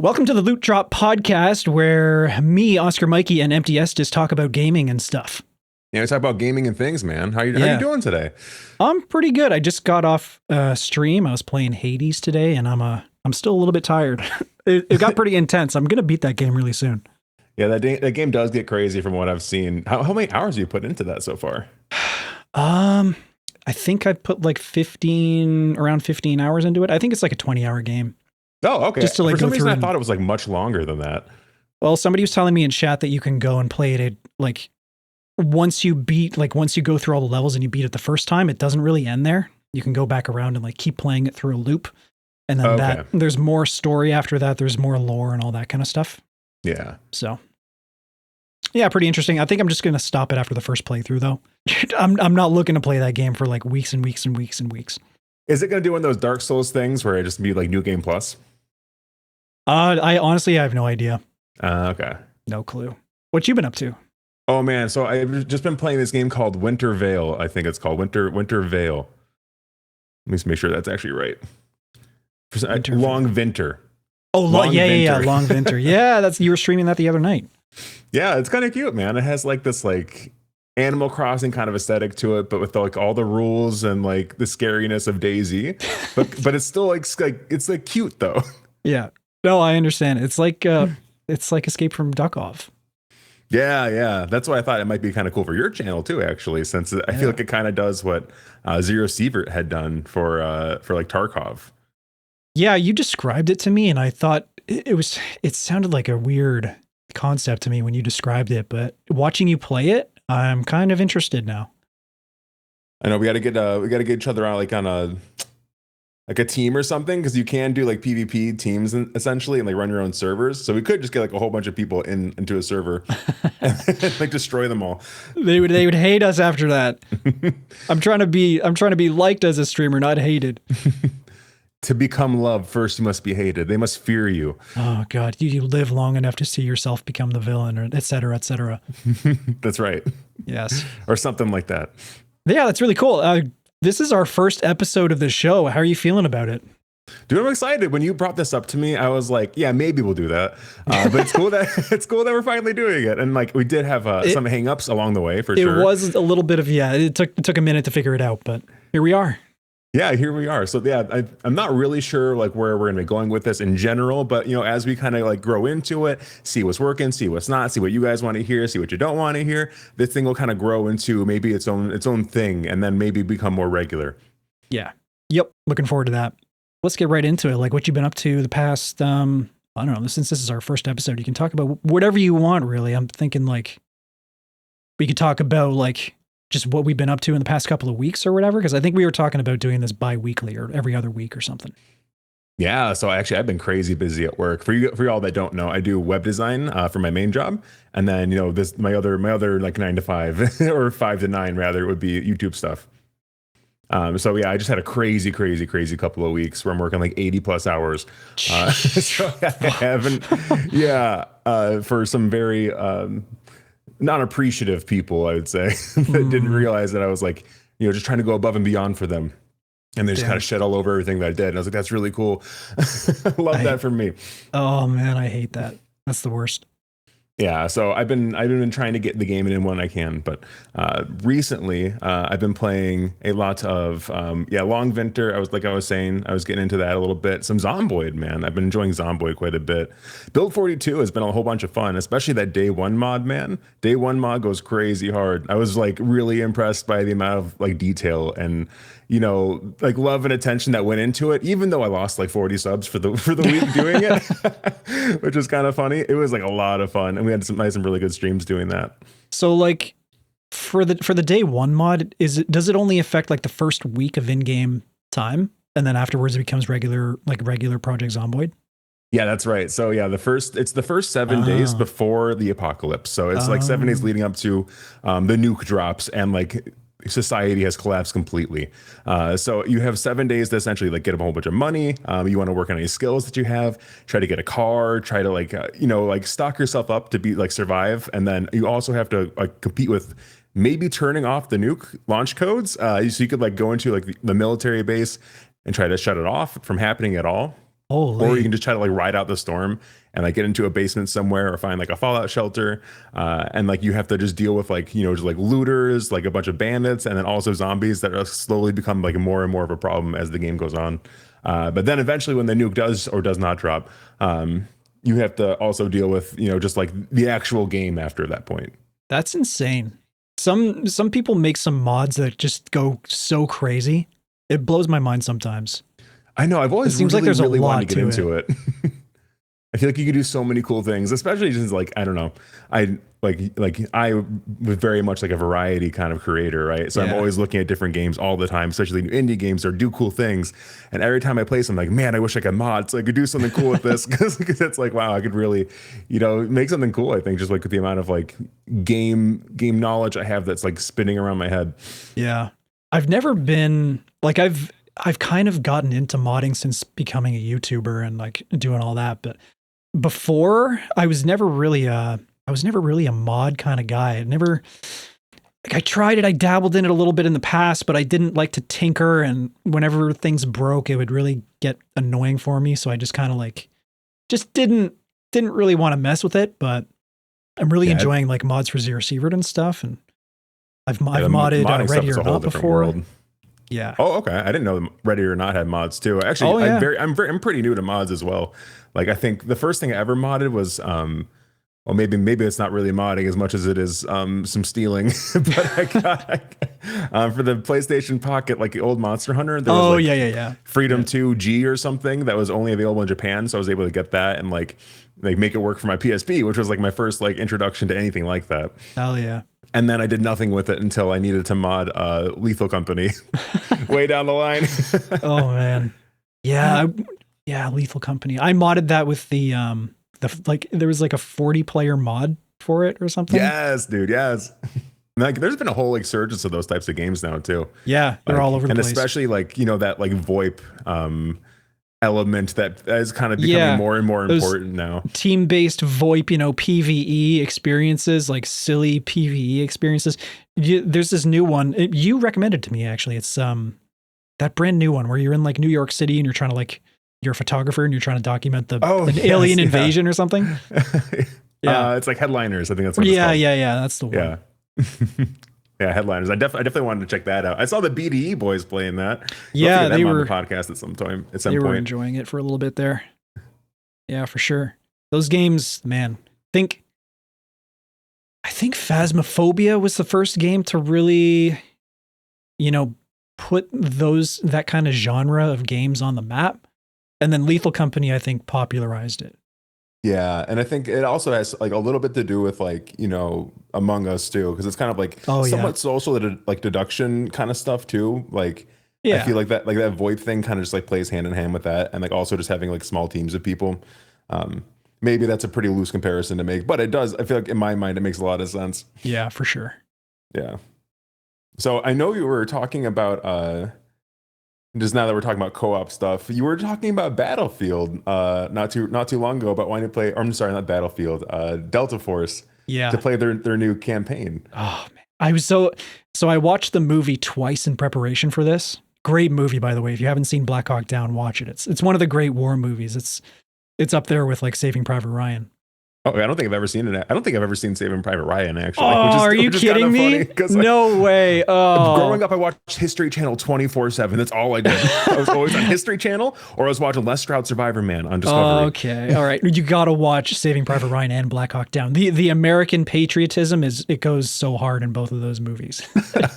Welcome to the Loot Drop podcast, where me, Oscar, Mikey, and Empty Estus talk about gaming and stuff. Yeah, we talk about gaming and things, man. How you doing today? I'm pretty good. I just got off stream. I was playing Hades today, and I'm still a little bit tired. It got pretty intense. I'm gonna beat that game really soon. Yeah, that game does get crazy from what I've seen. How many hours have you put into that so far? I think I've put like around 15 hours into it. I think it's like a 20-hour game. Oh, okay. Just to like For some reason, I and, thought it was like much longer than that. Well, somebody was telling me in chat that you can go and play it like once you go through all the levels and you beat it the first time, it doesn't really end there. You can go back around and like keep playing it through a loop. And then there's more story after that. There's more lore and all that kind of stuff. Yeah. So yeah, pretty interesting. I think I'm just going to stop it after the first playthrough though. I'm not looking to play that game for like weeks and weeks and weeks and weeks. Is it going to do one of those Dark Souls things where it just be like New Game Plus? I honestly have no idea. Okay. No clue. What you been up to? Oh man, so I've just been playing this game called Winter Veil. I think it's called Winter Veil. Let me just make sure that's actually right. Long Winter. Oh, Long Winter. Yeah, you were streaming that the other night. Yeah, it's kind of cute, man. It has like this like Animal Crossing kind of aesthetic to it, but with like all the rules and like the scariness of Daisy. But it's still like it's like cute though. Yeah. No, I understand. It's like Escape from Duckov. Yeah. That's why I thought it might be kind of cool for your channel too, actually, since I feel like it kind of does what Zero Sievert had done for like Tarkov. Yeah, you described it to me, and I thought it sounded like a weird concept to me when you described it, but watching you play it, I'm kind of interested now. I know we got to get each other out like on a team or something, because you can do like PvP teams essentially and like run your own servers. So we could just get like a whole bunch of people into a server and like destroy them all. They would hate us after that. I'm trying to be liked as a streamer, not hated. To become loved, first you must be hated. They must fear you. Oh God, you live long enough to see yourself become the villain, or et cetera, et cetera. That's right. Yes. Or something like that. Yeah, that's really cool. This is our first episode of the show. How are you feeling about it? Dude, I'm excited. When you brought this up to me, I was like, yeah, maybe we'll do that. But it's cool that we're finally doing it. And like we did have some hangups along the way for sure. It was a little bit of, it took a minute to figure it out, but here we are. Yeah, here we are. So yeah, I'm not really sure like where we're gonna be going with this in general, but you know, as we kind of like grow into it, see what's working, see what's not, see what you guys want to hear, see what you don't want to hear, this thing will kind of grow into maybe its own thing, and then maybe become more regular. Yeah. Yep. Looking forward to that. Let's get right into it. Like what you've been up to the past, I don't know, since this is our first episode, you can talk about whatever you want, really. I'm thinking like we could talk about like just what we've been up to in the past couple of weeks or whatever, because I think we were talking about doing this bi-weekly or every other week or something. Yeah, so actually I've been crazy busy at work. For y'all that don't know, I do web design for my main job, and then you know this my other like 9 to 5 or 5 to 9 rather, it would be YouTube stuff. So yeah, I just had a crazy couple of weeks where I'm working like 80 plus hours. So I haven't, for some very non-appreciative people, I would say, that didn't realize that I was like, you know, just trying to go above and beyond for them. And they just kind of shed all over everything that I did. And I was like, that's really cool. Love that from me. Oh man, I hate that. That's the worst. Yeah, so I've been trying to get the game in when I can, but recently I've been playing a lot of Long Winter. I was saying, I was getting into that a little bit. Some Zomboid, man. I've been enjoying Zomboid quite a bit. Build 42 has been a whole bunch of fun, especially that day one mod, man. Day one mod goes crazy hard. I was like really impressed by the amount of like detail and you know, like love and attention that went into it, even though I lost like 40 subs for the week doing it, which was kind of funny. It was like a lot of fun, and we had some really good streams doing that. So like for the day one mod, does it only affect like the first week of in-game time, and then afterwards it becomes regular Project Zomboid? Yeah, that's right. So yeah, it's the first 7 days before the apocalypse. So it's like 7 days leading up to the nuke drops, and like society has collapsed completely. So you have 7 days to essentially like get a whole bunch of money. You want to work on any skills that you have, try to get a car, try to like, like stock yourself up to be like survive. And then you also have to like compete with maybe turning off the nuke launch codes. So you could like go into like the military base and try to shut it off from happening at all. or you Holy. can just try to like ride out the storm and like get into a basement somewhere or find like a fallout shelter. And like you have to just deal with like, just like looters, like a bunch of bandits, and then also zombies that are slowly become like more and more of a problem as the game goes on. But then eventually when the nuke does or does not drop, you have to also deal with, just like the actual game after that point. That's insane. Some people make some mods that just go so crazy. It blows my mind sometimes. I know. I've always It seems like there's a really lot wanted to get into it. I feel like you could do so many cool things, especially just like, I don't know. I was very much like a variety kind of creator, right? So I'm Yeah. always looking at different games all the time, especially new indie games or do cool things. And every time I play something, like, man, I wish I could mod so I could do something cool with this. Because it's like, wow, I could really, make something cool. I think just like with the amount of like game knowledge I have that's like spinning around my head. Yeah. I've never been like I've kind of gotten into modding since becoming a YouTuber and like doing all that, but before I was never really a mod kind of guy. I tried it, I dabbled in it a little bit in the past, but I didn't like to tinker, and whenever things broke, it would really get annoying for me, so I just kind of like just didn't really want to mess with it, but I'm really enjoying like mods for Zero Sievert and stuff, and I've modded Ready or Not before. World. Yeah. Oh, okay. I didn't know Ready or Not had mods too. Actually, I'm pretty new to mods as well. Like I think the first thing I ever modded was well, maybe it's not really modding as much as it is some stealing. But I got for the PlayStation Pocket, like the old Monster Hunter. There was yeah. Freedom 2 G or something that was only available in Japan, so I was able to get that and like make it work for my PSP, which was like my first like introduction to anything like that. Hell yeah. And then I did nothing with it until I needed to mod Lethal Company way down the line. Oh man. Yeah. Lethal Company. I modded that with the there was like a 40 player mod for it or something. Yes, dude. Yes. Like there's been a whole like surge of those types of games now too. Yeah. They're all over the place. And especially like, that like VoIP element that is kind of becoming more and more important now. Team-based VoIP, PvE experiences, like silly PvE experiences. There's this new one. You recommended to me, actually. It's that brand new one where you're in like New York City and you're trying to like, you're a photographer and you're trying to document an alien invasion or something. Yeah. It's like Headliners. I think that's what it's called. Yeah. That's the one. Yeah. Yeah, Headliners. I definitely wanted to check that out. I saw the BDE boys playing that. Yeah, they were on the podcast at some point. They were enjoying it for a little bit there. Yeah, for sure. Those games, man. I think Phasmophobia was the first game to really, put that kind of genre of games on the map. And then Lethal Company, I think, popularized it. Yeah, and I think it also has like a little bit to do with like, Among Us too, because it's kind of like somewhat social like deduction kind of stuff too. Like I feel like that VoIP thing kind of just like plays hand in hand with that, and like also just having like small teams of people. Maybe that's a pretty loose comparison to make, but it does. I feel like in my mind it makes a lot of sense. Yeah, for sure. Yeah. So I know you were talking about just now that we're talking about co-op stuff, you were talking about Battlefield not too long ago about wanting to play. Or I'm sorry, not Battlefield, Delta Force. Yeah, to play their new campaign. Oh man, I was so I watched the movie twice in preparation for this. Great movie, by the way. If you haven't seen Black Hawk Down, watch it. It's one of the great war movies. It's up there with like Saving Private Ryan. Oh, I don't think I've ever seen it. I don't think I've ever seen Saving Private Ryan, actually. Oh, are you kidding me? No way. Oh. Growing up, I watched History Channel 24/7. That's all I did. I was always on History Channel, or I was watching Les Stroud Survivor Man on Discovery. Okay. All right. You got to watch Saving Private Ryan and Black Hawk Down. The American patriotism it goes so hard in both of those movies.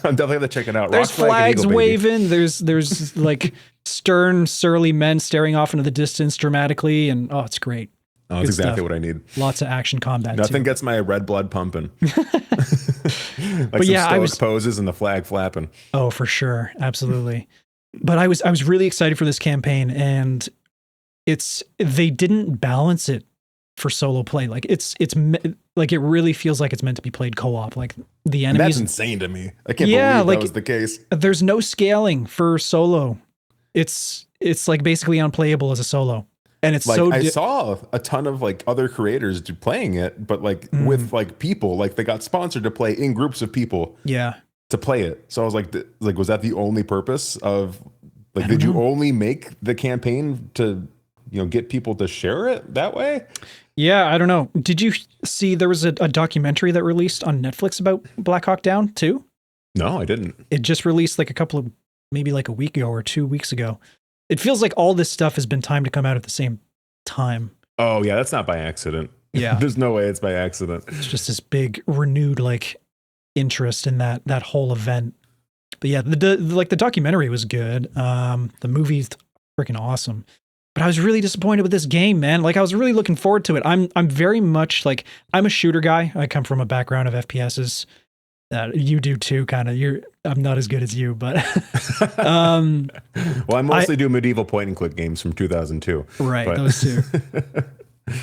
I'm definitely going to check it out. There's flags waving. There's like stern, surly men staring off into the distance dramatically. And it's great. Oh, that's exactly what I need. Lots of action combat. Nothing gets my red blood pumping. Like some stoic poses and the flag flapping. Oh, for sure, absolutely. But I was really excited for this campaign, and they didn't balance it for solo play. Like it's like it really feels like it's meant to be played co-op. Like the enemies. That's insane to me. I can't believe that was the case. There's no scaling for solo. It's like basically unplayable as a solo. And it's like I saw a ton of like other creators playing it, but like with like people, like they got sponsored to play in groups of people. Yeah, to play it. So I was like, was that the only purpose of like? Did you only make the campaign to get people to share it that way. Yeah, I don't know. Did you see there was a documentary that released on Netflix about Black Hawk Down too? No, I didn't. It just released like maybe like a week ago or 2 weeks ago. It feels like all this stuff has been timed to come out at the same time. Oh yeah, that's not by accident. Yeah. There's no way it's by accident. It's just this big renewed like interest in that whole event. But yeah, the documentary was good. The movie's freaking awesome. But I was really disappointed with this game, man. Like I was really looking forward to it. I'm very much like I'm a shooter guy. I come from a background of FPSs. You do too, kind of. I'm not as good as you, but well, I mostly do medieval point and click games from 2002. Right, but. Those two.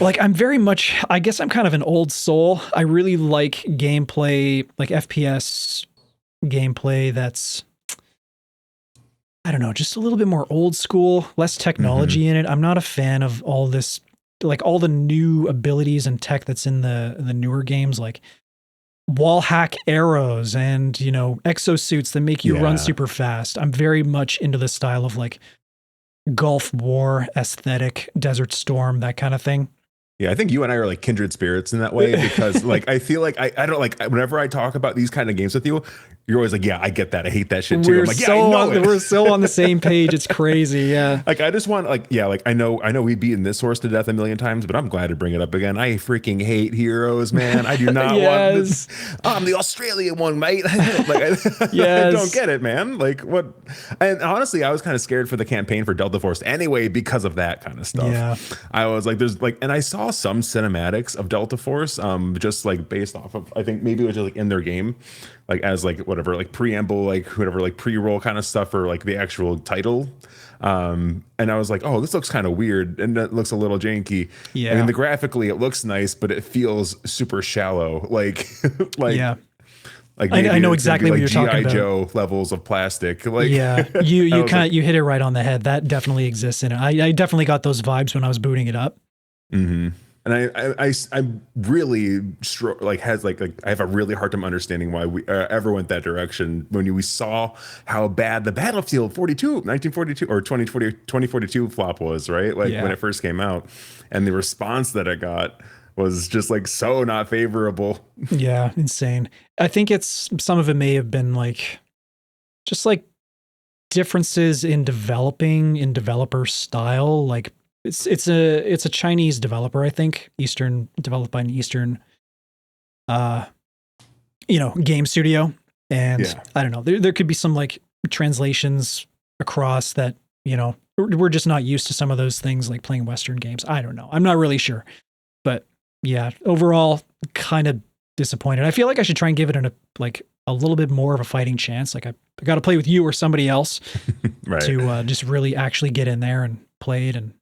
Like I'm very much, I guess I'm kind of an old soul. I really like gameplay, like FPS gameplay that's, I don't know, just a little bit more old school, less technology in it. I'm not a fan of all this, like all the new abilities and tech that's in the newer games, like wall hack arrows and, exosuits that make you run super fast. I'm very much into the style of like Gulf War aesthetic, Desert Storm, that kind of thing. Yeah, I think you and I are like kindred spirits in that way because like I feel like I don't like whenever I talk about these kind of games with you, you're always like, yeah, I get that. I hate that shit too. I'm like, yeah, I know it. We're so on the same page. It's crazy. Yeah. Like I just want I know we've beaten this horse to death a million times, but I'm glad to bring it up again. I freaking hate heroes, man. I do not want this. I'm the Australian one, mate. Like I don't get it, man. Like what? And honestly, I was kind of scared for the campaign for Delta Force anyway because of that kind of stuff. Yeah. I was like, and I saw some cinematics of Delta Force, just like based off of, I think maybe it was just like in their game, like as like whatever, like preamble, like whatever, like pre-roll kind of stuff or like the actual title. And I was like, oh, this looks kind of weird and it looks a little janky. Yeah. I mean, graphically it looks nice, but it feels super shallow. Like yeah. Like I know exactly what you're talking about. G.I. Joe levels of plastic. Like yeah, you hit it right on the head. That definitely exists in it. I definitely got those vibes when I was booting it up. Mm-hmm. And I really I have a really hard time understanding why we ever went that direction when we saw how bad the Battlefield 1942 or 2042 flop was, right? Like when it first came out, and the response that it got was just like so not favorable. Yeah, insane. I think some of it may have been like just like differences in developer style. Like it's a Chinese developer, I think, developed by an Eastern game studio. And I don't know, there could be some like translations across that, we're just not used to some of those things like playing Western games. I don't know. I'm not really sure. But yeah, overall kind of disappointed. I feel like I should try and give it a little bit more of a fighting chance. Like I got to play with you or somebody else right. to just really actually get in there and play it and,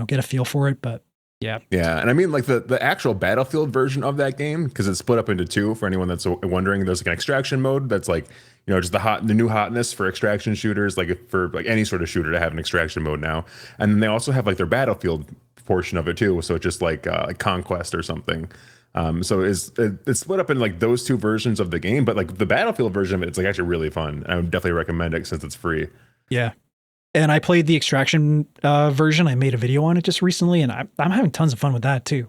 get a feel for it. But yeah. Yeah. And I mean, like the actual Battlefield version of that game, because it's split up into two for anyone that's wondering, there's like an extraction mode that's like, just the new hotness for extraction shooters, like for like any sort of shooter to have an extraction mode now. And then they also have like their Battlefield portion of it too. So it's just like Conquest or something. So it's split up in like those two versions of the game, but like the Battlefield version of it, it's like actually really fun. I would definitely recommend it since it's free. Yeah. And I played the extraction version. I made a video on it just recently, and I'm having tons of fun with that too.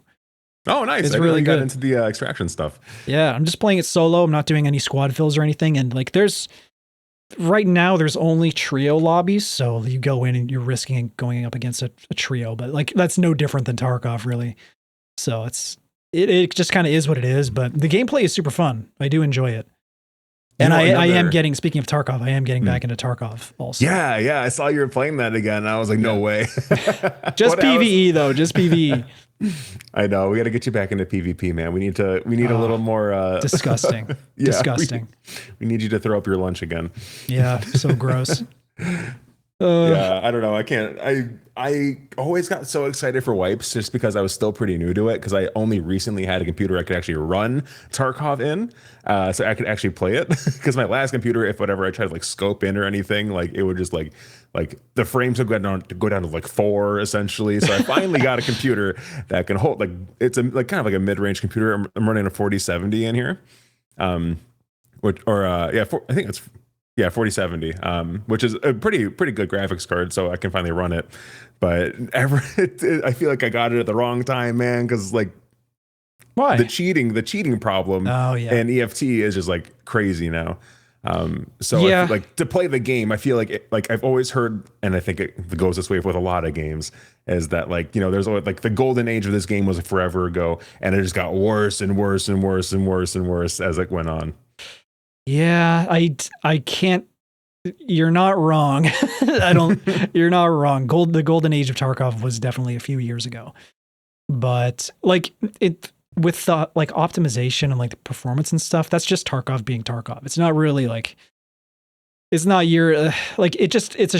Oh, nice. It's I really got good. into the extraction stuff. Yeah, I'm just playing it solo. I'm not doing any squad fills or anything. And like right now there's only trio lobbies. So you go in and you're risking going up against a trio, but like that's no different than Tarkov really. So it just kind of is what it is, but the gameplay is super fun. I do enjoy it. And I am getting, speaking of Tarkov, I am getting back into Tarkov also. Yeah. I saw you were playing that again. And I was like, no way. Just PvE though, just PvE. I know. We got to get you back into PvP, man. We need a little more disgusting. Disgusting. We need you to throw up your lunch again. Yeah, so gross. Yeah, I don't know. I can't. I always got so excited for wipes just because I was still pretty new to it, because I only recently had a computer I could actually run Tarkov in, so I could actually play it. Because my last computer, if whatever I tried to like scope in or anything, like it would just like the frames would go down to like 4 essentially. So I finally got a computer that can hold, like it's like kind of like a mid-range computer. I'm running a 4070 in here, I think it's Yeah, 4070, which is a pretty good graphics card, so I can finally run it. But I feel like I got it at the wrong time, man, because like Why? the cheating problem Oh yeah. and EFT is just like crazy now. So I Yeah. feel like to play the game, I feel like like I've always heard, and I think it goes this way with a lot of games, is that like, you know, there's always like the golden age of this game was forever ago, and it just got worse and worse and worse and worse and worse as it went on. Yeah, I can't. You're not wrong. I don't. You're not wrong. The golden age of Tarkov was definitely a few years ago, but like it with the like optimization and like the performance and stuff. That's just Tarkov being Tarkov. It's not really like it's not your like it just it's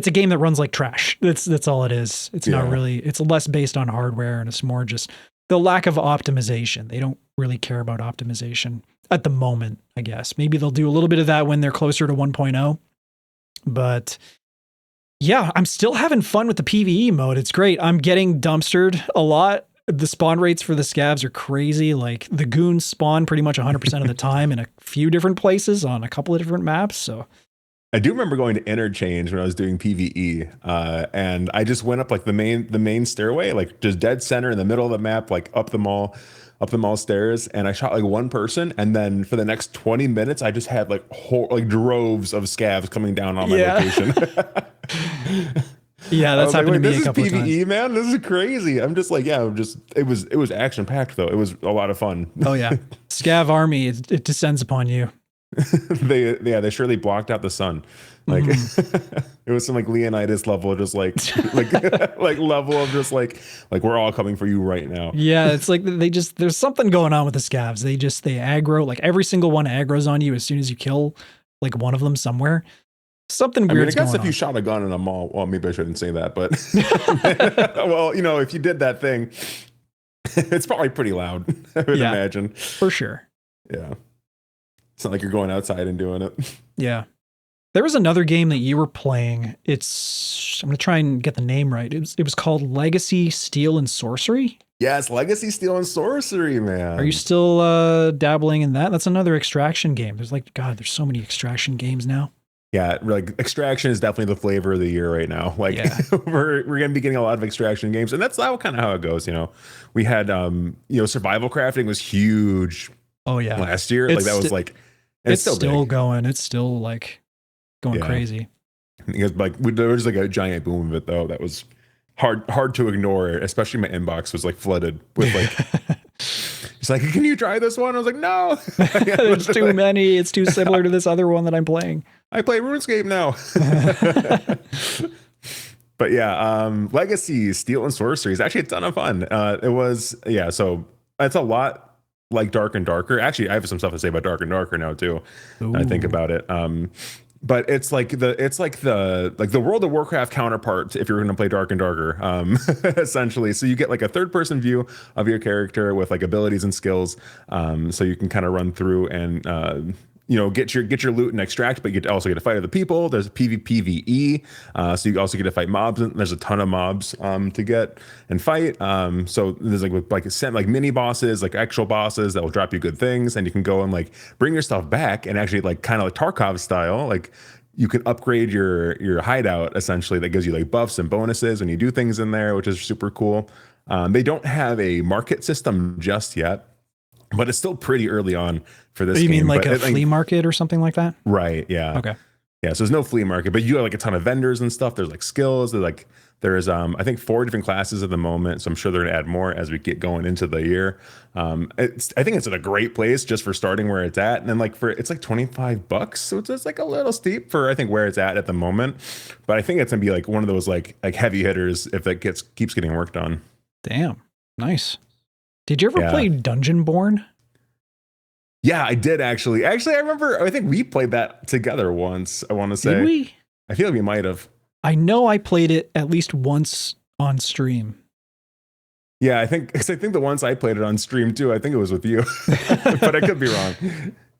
a game that runs like trash. That's all it is. It's not really. It's less based on hardware and it's more just the lack of optimization. They don't really care about optimization at the moment, I guess. Maybe they'll do a little bit of that when they're closer to 1.0. But yeah, I'm still having fun with the PvE mode. It's great. I'm getting dumpstered a lot. The spawn rates for the scavs are crazy. Like the goons spawn pretty much 100% of the time in a few different places on a couple of different maps. So I do remember going to Interchange when I was doing PvE, and I just went up like the main stairway, like just dead center in the middle of the map, like up the mall stairs, and I shot like one person, and then for the next 20 minutes, I just had like droves of scavs coming down on my location. Yeah, that's happened to me a couple of times. This is PvE, man. This is crazy. I'm just like, yeah, it was action packed though. It was a lot of fun. Oh yeah, scav army, it descends upon you. they surely blocked out the sun. Like it was some like Leonidas level, just like level of just like we're all coming for you right now. Yeah, it's like there's something going on with the scavs. They aggro, like every single one aggroes on you as soon as you kill like one of them somewhere. Something weird. I guess if you shot a gun in a mall, well, maybe I shouldn't say that, but well, you know, if you did that thing, it's probably pretty loud. I would imagine for sure. Yeah. It's not like you're going outside and doing it. Yeah. There was another game that you were playing. I'm going to try and get the name right. It was called Legacy Steel and Sorcery. Yes, Legacy Steel and Sorcery, man. Are you still dabbling in that? That's another extraction game. There's so many extraction games now. Yeah, like extraction is definitely the flavor of the year right now. Like we're going to be getting a lot of extraction games, and that's kind of how it goes. You know, we had survival crafting was huge. Oh yeah, last year like that was like. It's still going. It's still like going crazy. Because like there was like a giant boom of it though. That was hard to ignore. Especially my inbox was like flooded with like. It's like, can you try this one? I was like, no. There's too many. It's too similar to this other one that I'm playing. I play RuneScape now. But yeah, Legacy Steel and Sorcery is actually a ton of fun. It was so it's a lot. Like Dark and Darker. Actually, I have some stuff to say about Dark and Darker now too. I think about it. But it's like the World of Warcraft counterpart if you're going to play Dark and Darker, essentially. So you get like a third person view of your character with like abilities and skills. So you can kind of run through and get your loot and extract, but you also get to fight other people. There's PvE, so you also get to fight mobs. And there's a ton of mobs to get and fight. So there's like mini bosses, like actual bosses that will drop you good things, and you can go and like bring your stuff back and actually like kind of like Tarkov style, like you can upgrade your hideout essentially. That gives you like buffs and bonuses when you do things in there, which is super cool. They don't have a market system just yet. But it's still pretty early on for this game. You mean like a flea market or something like that? Right, yeah. Okay. Yeah, so there's no flea market, but you have like a ton of vendors and stuff. There's like skills. There's I think 4 different classes at the moment, so I'm sure they're gonna add more as we get going into the year. I think it's in a great place just for starting where it's at. And then it's like $25, so it's like a little steep for I think where it's at the moment. But I think it's gonna be like one of those like heavy hitters if that keeps getting worked on. Damn, nice. Did you ever play Dungeonborn? Yeah, I did actually. Actually, I remember. I think we played that together once. I want to say. Did we? I feel like we might have. I know I played it at least once on stream. Yeah, I think the once I played it on stream too. I think it was with you, but I could be wrong.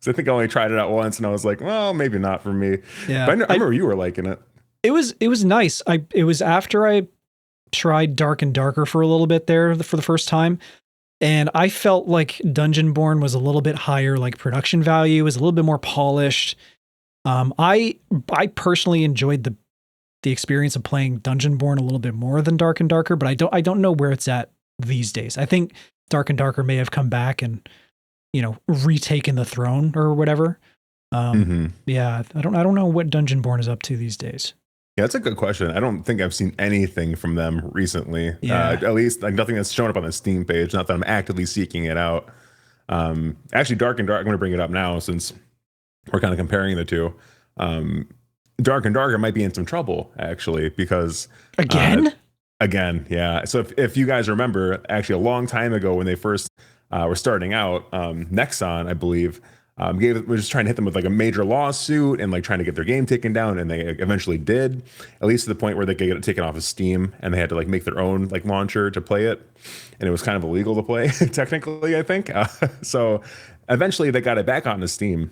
So I think I only tried it out once, and I was like, well, maybe not for me. Yeah, but I remember you were liking it. It was nice. It was after I tried Dark and Darker for a little bit there for the first time. And I felt like Dungeonborn was a little bit higher, like production value, was a little bit more polished. I personally enjoyed the experience of playing Dungeonborn a little bit more than Dark and Darker, but I don't know where it's at these days. I think Dark and Darker may have come back and, retaken the throne or whatever. Yeah, I don't know what Dungeonborn is up to these days. Yeah, that's a good question. I don't think I've seen anything from them recently. Yeah. At least like nothing that's shown up on the Steam page. Not that I'm actively seeking it out. Actually, Dark and Dark. I'm going to bring it up now since we're kind of comparing the two. Dark and Darker might be in some trouble actually because Again, yeah. So if you guys remember, actually a long time ago when they first were starting out, Nexon, I believe. Was just trying to hit them with like a major lawsuit and like trying to get their game taken down, and they eventually did, at least to the point where they could get it taken off of Steam, and they had to like make their own like launcher to play it, and it was kind of illegal to play technically, I think. So eventually they got it back onto Steam,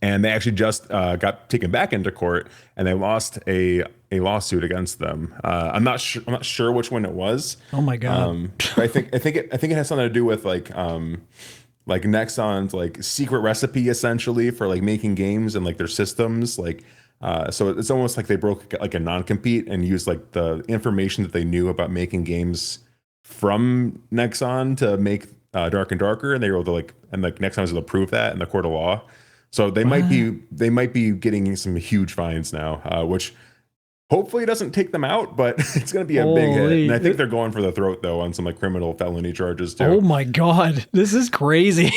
and they actually just got taken back into court, and they lost a lawsuit against them. I'm not sure which one it was. Oh my god! I think it has something to do with like Nexon's like secret recipe essentially for like making games and like their systems, like so it's almost like they broke like a non-compete and used like the information that they knew about making games from Nexon to make Dark and Darker, and they were able to like Nexon was able to prove that in the court of law. So they might be getting some huge fines now, which hopefully it doesn't take them out, but it's going to be a big hit. And I think they're going for the throat, though, on some like criminal felony charges, too. Oh, my God. This is crazy.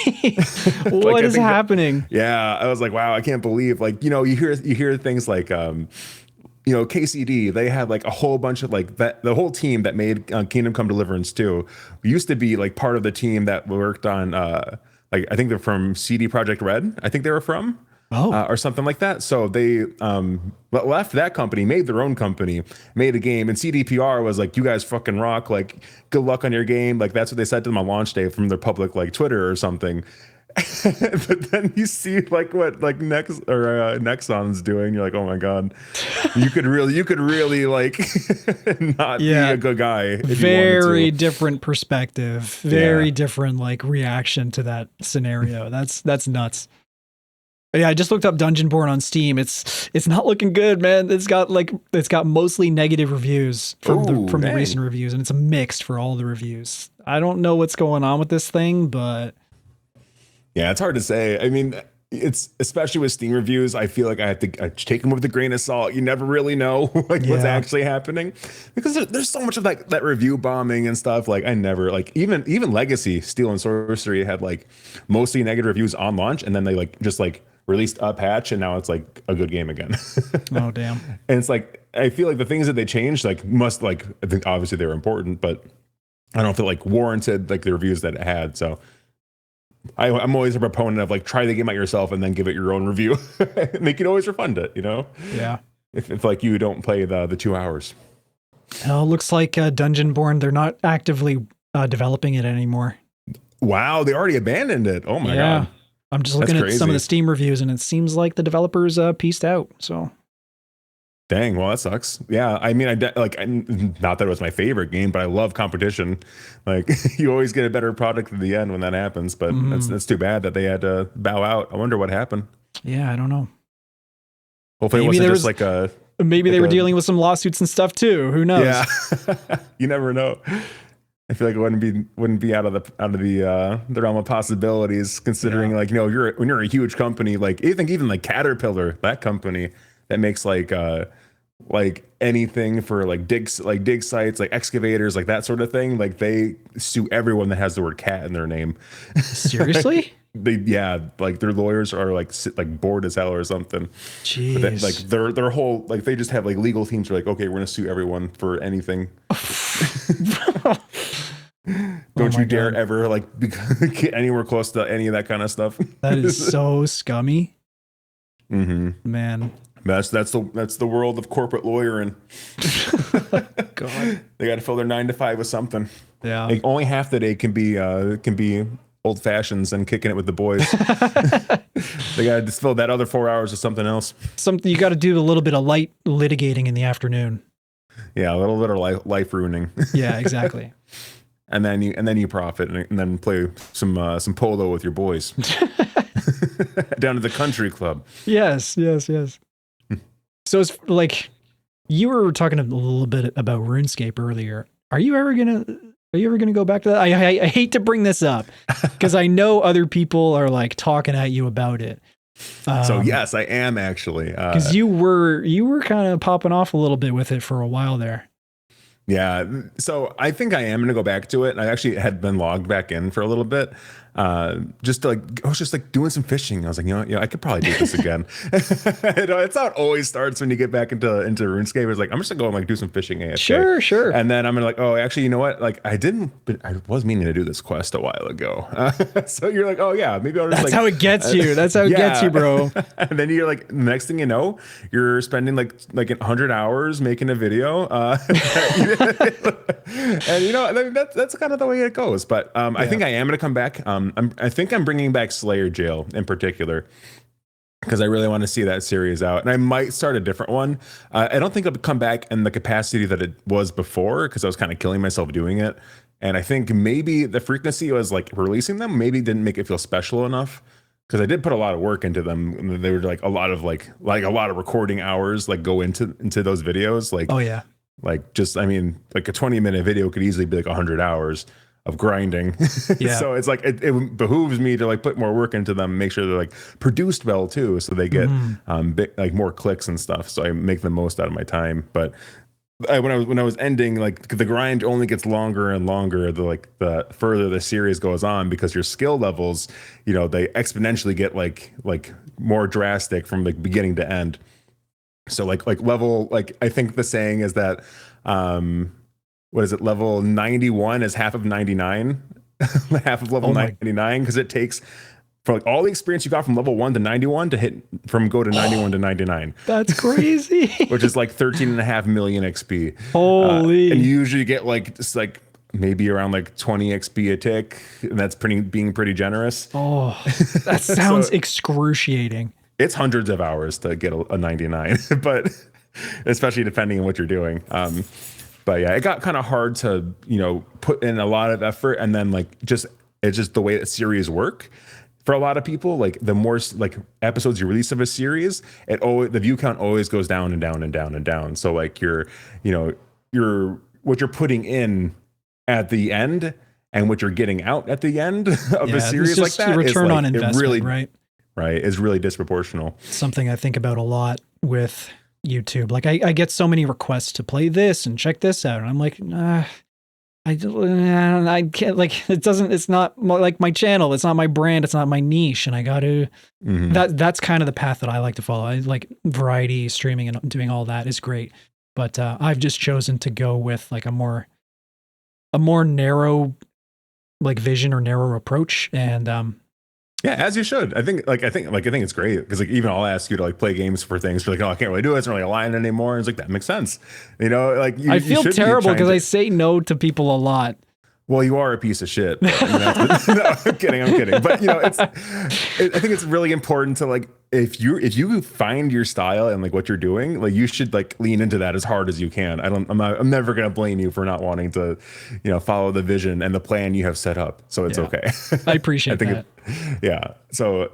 What is happening? Yeah, I was like, wow, I can't believe, like, you hear things like, KCD, they had like a whole bunch of like the whole team that made Kingdom Come Deliverance 2 used to be like part of the team that worked on, like, I think they're from CD Projekt Red, I think they were from. Or something like that. So they left that company, made their own company, made a game, and CDPR was like, "You guys fucking rock! Like, good luck on your game." Like that's what they said to them on launch day from their public like Twitter or something. But then you see like what like Nexon's doing. You're like, oh my god, you could really like not be a good guy. If very different perspective, very different like reaction to that scenario. That's nuts. Yeah, I just looked up Dungeonborn on Steam. It's not looking good, man. It's got mostly negative reviews from the recent reviews, and it's a mixed for all the reviews. I don't know what's going on with this thing, but yeah, it's hard to say. I mean, it's especially with Steam reviews. I feel like I have to take them with a grain of salt. You never really know what's actually happening because there's so much of that review bombing and stuff. Like I never like even Legacy Steel and Sorcery had like mostly negative reviews on launch, and then they just released a patch, and now it's like a good game again. Oh damn! And it's like I feel like the things that they changed I think obviously they were important, but I don't know if it like warranted like the reviews that it had. So I'm always a proponent of like try the game out yourself and then give it your own review. And they can always refund it, Yeah. If like you don't play the 2 hours. Oh, looks like Dungeonborn, they're not actively developing it anymore. Wow, they already abandoned it. Oh my god. I'm just looking at some of the Steam reviews, and it seems like the developers pieced out. So, dang, well that sucks. Yeah, I mean, not that it was my favorite game, but I love competition. Like, you always get a better product at the end when that happens. But that's too bad that they had to bow out. I wonder what happened. Yeah, I don't know. Hopefully, maybe it wasn't just like a. Maybe they were dealing with some lawsuits and stuff too. Who knows? Yeah, you never know. I feel like it wouldn't be out of the realm of possibilities, considering when you're a huge company, like I think even like Caterpillar, that company that makes like anything for like dig sites, like excavators, like that sort of thing, like they sue everyone that has the word cat in their name. Seriously? Like their lawyers are like bored as hell or something. Jeez. But then, like their whole like they just have like legal teams are like, okay, we're gonna sue everyone for anything. Don't you dare ever like get anywhere close to any of that kind of stuff. That is so scummy. Man. That's the world of corporate lawyering. God. They got to fill their 9 to 5 with something. Yeah. Like only half the day can be old fashions and kicking it with the boys. They got to just fill that other 4 hours with something else. You got to do a little bit of light litigating in the afternoon. Yeah, a little bit of life ruining. Yeah, exactly. And then you profit and then play some polo with your boys. Down to the country club. Yes. So it's like you were talking a little bit about RuneScape earlier. Are you ever gonna go back to that? I hate to bring this up because I know other people are like talking at you about it. So yes, I am actually. Because you were kind of popping off a little bit with it for a while there. Yeah, so I think I am going to go back to it. I actually had been logged back in for a little bit, just to like, I was just like doing some fishing. I was like, you know, I could probably do this again. It's how it always starts when you get back into RuneScape. It's like, I'm just gonna go and like do some fishing AFK. Sure. And then I'm gonna like, oh, actually, you know what? Like, I was meaning to do this quest a while ago. So you're like, oh yeah, maybe I'll just. That's how it gets you. That's how it gets you, bro. And then you're like, the next thing you know, you're spending like 100 hours making a video. And you know that's kind of the way it goes. But I think I am going to come back. I think I'm bringing back Slayer Jail in particular because I really want to see that series out, and I might start a different one. I don't think it'll come back in the capacity that it was before because I was kind of killing myself doing it. And I think maybe the frequency was like releasing them maybe didn't make it feel special enough. Because I did put a lot of work into them. They were like a lot of recording hours like go into those videos. Like, oh yeah. Like just, I mean, like a 20-minute video could easily be like 100 hours of grinding. Yeah. So it's like, it behooves me to like put more work into them, make sure they're like produced well too. So they get like more clicks and stuff. So I make the most out of my time. But when I was ending, like the grind only gets longer and longer the further the series goes on, because your skill levels, you know, they exponentially get like more drastic from like beginning to end. So like level, like I think the saying is that what is it, level 91 is half of 99. Half of level 99, because it takes for like all the experience you got from level 1 to 91 to go to 91 to 99. That's crazy. Which is like 13.5 million XP. Holy. And you usually get like just like maybe around like 20 XP a tick, and that's being pretty generous. Oh, that sounds excruciating. It's hundreds of hours to get a 99, but especially depending on what you're doing. But yeah, it got kind of hard to, you know, put in a lot of effort, and then like it's just the way that series work. For a lot of people, like the more like episodes you release of a series, the view count always goes down and down and down and down. So like what you're putting in at the end and what you're getting out at the end of a series like that, return on investment, really, right, is really disproportional. Something I think about a lot with YouTube. Like I get so many requests to play this and check this out, and I'm like, I can't, like, it's not like my channel, it's not my brand, it's not my niche, and I got to, that's kind of the path that I like to follow. I like variety, streaming, and doing all that is great, but I've just chosen to go with like a more narrow like vision or narrow approach, and yeah, as you should. I think it's great, because like even I'll ask you to like play games for things. You're like, oh, I can't really do it. It's not really aligned anymore. And it's like, that makes sense. You know, like I feel terrible because I say no to people a lot. Well, you are a piece of shit. But, you know, no, I'm kidding. But you know, I think it's really important to like, if you find your style and like what you're doing, like you should like lean into that as hard as you can. I'm never going to blame you for not wanting to, you know, follow the vision and the plan you have set up. So it's okay. I appreciate that. Yeah. So,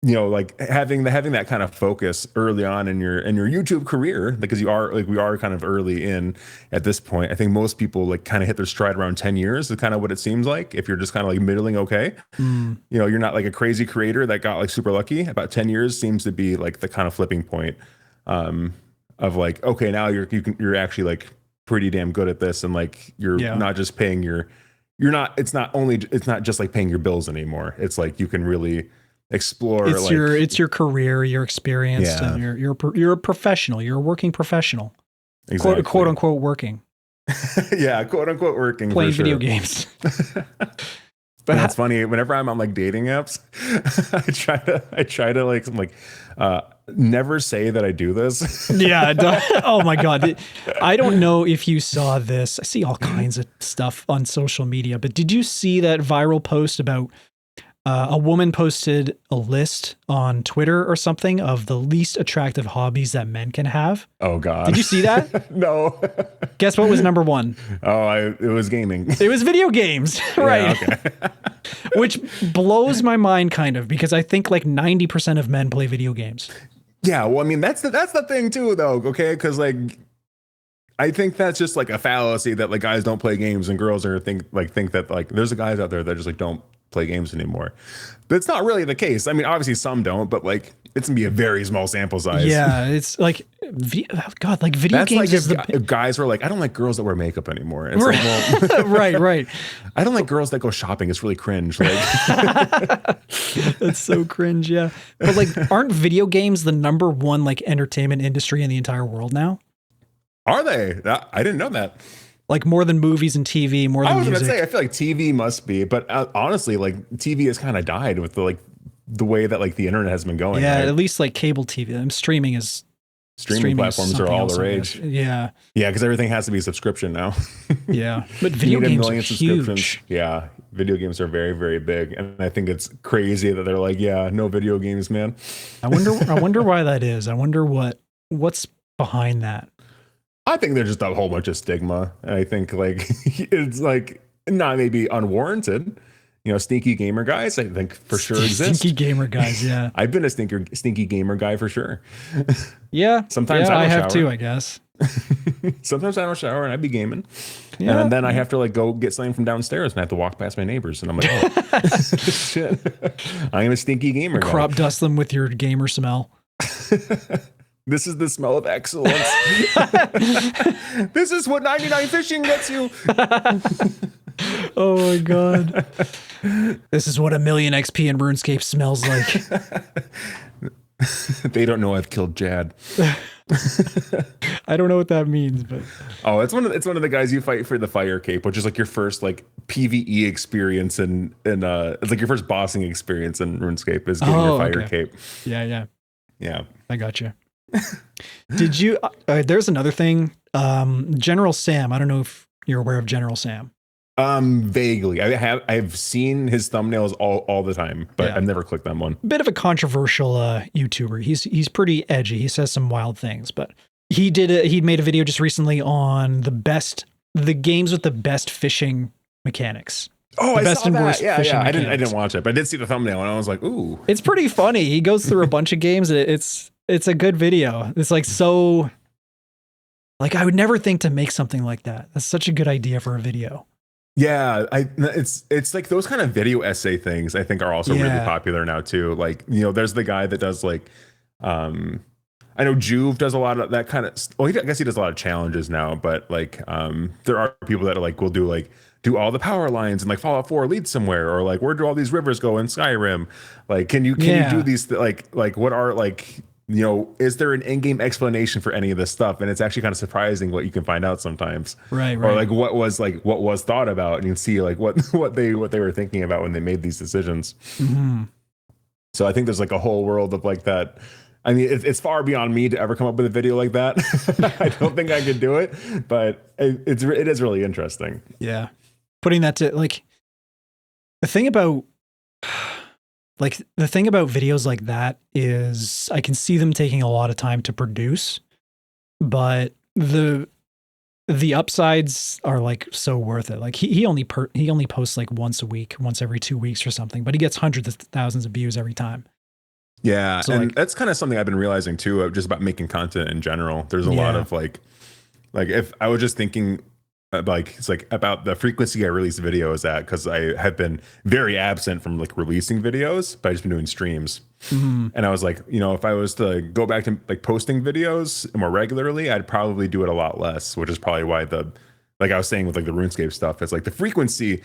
you know, like having that kind of focus early on in your YouTube career, because we are kind of early in at this point. I think most people like kind of hit their stride around 10 years is kind of what it seems like. If you're just kind of like middling okay, you know, you're not like a crazy creator that got like super lucky. About 10 years seems to be like the kind of flipping point of like, okay, now you're actually like pretty damn good at this, and like you're not just paying it's not just like paying your bills anymore. It's like you can really explore. It's your career, your experience, and you're a professional. You're a working professional. Exactly. Quote unquote working. Yeah, quote unquote working. Playing video games. But it's funny, whenever I'm on like dating apps, I try to like, I'm like, never say that I do this. Yeah. Oh my God. I don't know if you saw this. I see all kinds of stuff on social media, but did you see that viral post about A woman posted a list on Twitter or something of the least attractive hobbies that men can have. Oh God. Did you see that? No. Guess what was number one? It was gaming. It was video games, right? Yeah, okay. Which blows my mind kind of, because I think like 90% of men play video games. Yeah, well, I mean, that's the thing too, though, okay? Because like, I think that's just like a fallacy that like guys don't play games and girls are think that like there's guys out there that just like don't play games anymore. But it's not really the case. I mean, obviously some don't, but like it's gonna be a very small sample size. Yeah, it's like, God, like video That's games like is if guys were like, I don't like girls that wear makeup anymore. It's right. like, well, right. I don't like girls that go shopping. It's really cringe. Like, that's so cringe. Yeah, but like, aren't video games the number one like entertainment industry in the entire world now? Are they? I didn't know that. Like more than movies and TV, more than I was music. gonna say, I feel like TV must be, but honestly, like TV has kind of died with the way that like the internet has been going. Yeah, right? at least like cable TV. And streaming platforms are all the rage. Yeah, because everything has to be a subscription now. Yeah, but video games are huge. Yeah, video games are very, very big, and I think it's crazy that they're like, yeah, no video games, man. I wonder why that is. I wonder what's behind that. I think there's just a whole bunch of stigma. And I think like it's like not maybe unwarranted. You know, sneaky gamer guys, I think for sure exist. Sneaky gamer guys, yeah. I've been a sneaky gamer guy for sure. Yeah. Sometimes I have shower. too, I guess. Sometimes I don't shower and I'd be gaming. Yeah. And then I have to like go get something from downstairs and I have to walk past my neighbors. And I'm like, oh, shit. I am a sneaky gamer guy. Crop dust them with your gamer smell. This is the smell of excellence. This is what 99 fishing gets you. Oh my God. This is what a million XP in RuneScape smells like. They don't know I've killed Jad. I don't know what that means, but it's one of the guys you fight for the fire cape, which is like your first like PvE experience and it's like your first bossing experience in RuneScape is getting your fire cape. Yeah. I got you. Did you? There's another thing. General Sam. I don't know if you're aware of General Sam. Vaguely. I've seen his thumbnails all the time, but I've never clicked on one. Bit of a controversial YouTuber. He's pretty edgy. He says some wild things, but he'd made a video just recently on the games with the best fishing mechanics. Oh, I saw that. Yeah. I mechanics. didn't watch it, but I did see the thumbnail and I was like, ooh. It's pretty funny. He goes through a bunch of games. It's a good video. It's like so. Like I would never think to make something like that. That's such a good idea for a video. Yeah, it's like those kind of video essay things I think are also really popular now too. Like, you know, there's the guy that does like, I know Juve does a lot of that kind of, well, I guess he does a lot of challenges now, but like, there are people that are like, will do all the power lines and like Fallout 4 lead somewhere, or like, where do all these rivers go in Skyrim? Like, can you do these, like what are like, you know, is there an in-game explanation for any of this stuff? And it's actually kind of surprising what you can find out sometimes. Right. Or like what was thought about, and you can see like what they were thinking about when they made these decisions. Mm-hmm. So I think there's like a whole world of like that. I mean, it's far beyond me to ever come up with a video like that. I don't think I could do it, but it is really interesting. Yeah. Putting that to like the thing about videos like that is I can see them taking a lot of time to produce, but the upsides are like so worth it. Like he only posts like once a week, once every 2 weeks or something, but he gets hundreds of thousands of views every time. Yeah, so and like, that's kind of something I've been realizing too, just about making content in general. There's a lot of like if I was just thinking like it's like about the frequency I release videos at, because I have been very absent from like releasing videos, but I've just been doing streams. Mm-hmm. And I was like, you know, if I was to go back to like posting videos more regularly, I'd probably do it a lot less, which is probably why like I was saying with like the RuneScape stuff, it's like the frequency,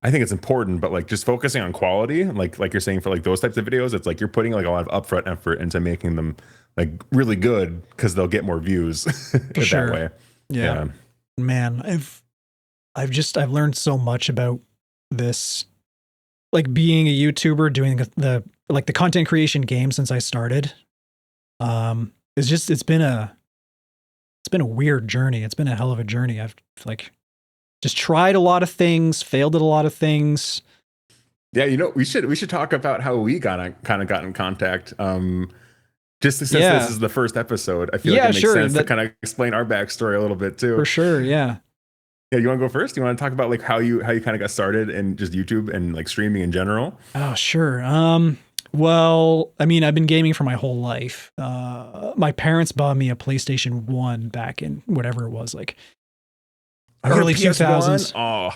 I think it's important, but like just focusing on quality, like you're saying for like those types of videos, it's like you're putting like a lot of upfront effort into making them like really good because they'll get more views that way. Yeah. Man, I've learned so much about this, like being a YouTuber, doing the content creation game since I started. It's been a weird journey. It's been a hell of a journey. I've like just tried a lot of things, failed at a lot of things, Yeah, we should talk about how we kind of got in contact. Just since this Yeah. is the first episode, I feel like Yeah, it makes sure. sense to kind of explain our backstory a little bit For too. sure. Yeah. Yeah, you want to go first? You want to talk about like how you kind of got started in just YouTube and like streaming in general? Oh, sure. Well, I mean, I've been gaming for my whole life. My parents bought me a PlayStation 1 back in whatever it was, like I got a early PS1. 2000s. Oh,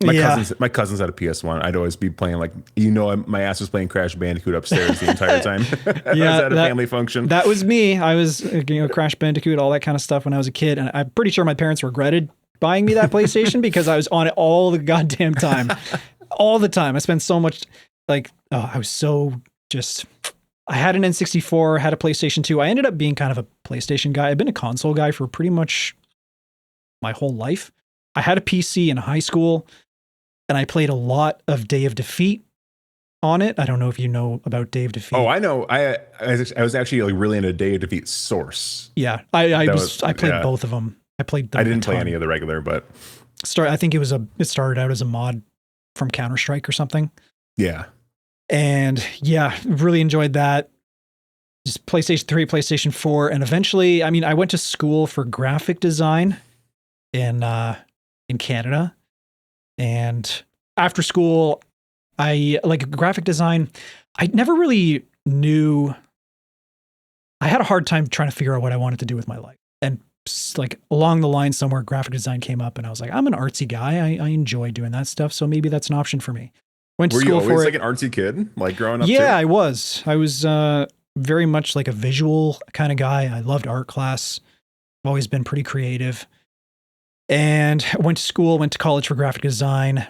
Yeah. my cousins had a PS1. I'd always be playing like my ass was playing Crash Bandicoot upstairs the entire time. I was Yeah, at a family function. that was me. I was, Crash Bandicoot, all that kind of stuff when I was a kid. And I'm pretty sure my parents regretted buying me that PlayStation because I was on it all the goddamn time. All the time. I spent so much, I was so just, I had an N64, had a PlayStation 2. I ended up being kind of a PlayStation guy. I've been a console guy for pretty much my whole life. I had a PC in high school and I played a lot of Day of Defeat on it. I don't know if you know about Day of Defeat. Oh, I know. I was actually like really into Day of Defeat Source. Yeah, I played both of them. I played them. I didn't play any of the regular, but I think it started out as a mod from Counter-Strike or something. yeah. And yeah, really enjoyed that. Just PlayStation 3, PlayStation 4, and eventually, I mean, I went to school for graphic design in Canada. And after school, I like graphic design. I never really knew. I had a hard time trying to figure out what I wanted to do with my life. And like along the line somewhere, graphic design came up and I was like, I'm an artsy guy. I enjoy doing that stuff. So maybe that's an option for me. Went to Were you school always for like it. an artsy kid, like growing up? Yeah, too? I was. I was very much like a visual kind of guy. I loved art class. I've always been pretty creative. And went to college for graphic design.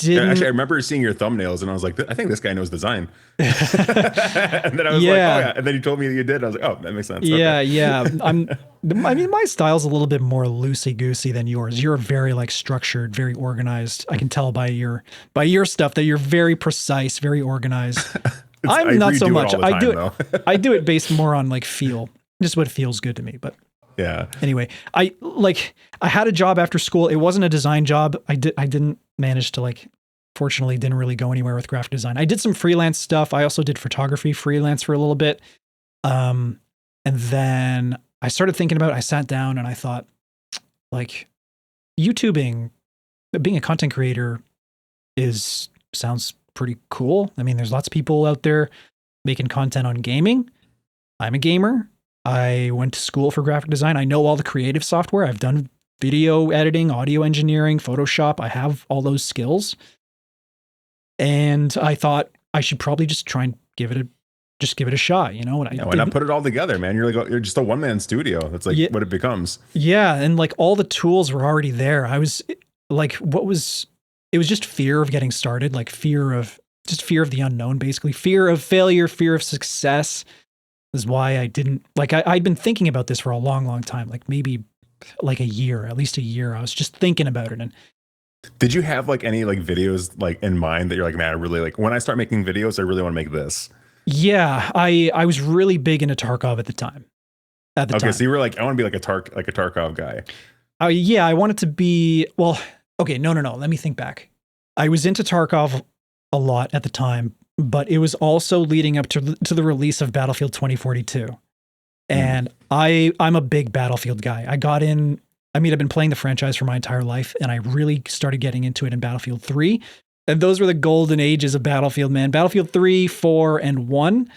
Yeah, actually, I remember seeing your thumbnails, and I was like, I think this guy knows design. And then I was like, oh yeah. And then you told me that you did. I was like, oh, that makes sense. Yeah, Okay. yeah. I mean, my style's a little bit more loosey goosey than yours. You're very like structured, very organized. I can tell by your stuff that you're very precise, very organized. I'm not so much. I do it based more on like feel, just what feels good to me. But yeah. Anyway, I had a job after school. It wasn't a design job. I didn't manage to fortunately didn't really go anywhere with graphic design. I did some freelance stuff. I also did photography freelance for a little bit. And then I started thinking about it. I sat down and I thought like YouTubing, being a content creator sounds pretty cool. I mean, there's lots of people out there making content on gaming. I'm a gamer. I went to school for graphic design. I know all the creative software. I've done video editing, audio engineering, Photoshop. I have all those skills. And I thought I should probably just try and give it a shot, you know? Why not put it all together, man? You're just a one-man studio. That's like what it becomes. Yeah, and like all the tools were already there. I was like, it was just fear of getting started, like fear of the unknown, basically. Fear of failure, fear of success is why I didn't, I'd been thinking about this for a long, long time, like maybe like a year, at least a year. I was just thinking about it. And did you have like any like videos like in mind that you're like, man, I really like when I start making videos, I really want to make this? Yeah, I was really big into Tarkov at the time. Okay, so you were like, I want to be like a Tarkov guy. Yeah, I wanted to be, well, okay, no. Let me think back. I was into Tarkov a lot at the time, but it was also leading up to the release of Battlefield 2042. And I'm a big Battlefield guy. I've been playing the franchise for my entire life, and I really started getting into it in Battlefield 3. And those were the golden ages of Battlefield, man. Battlefield 3, 4, and 1,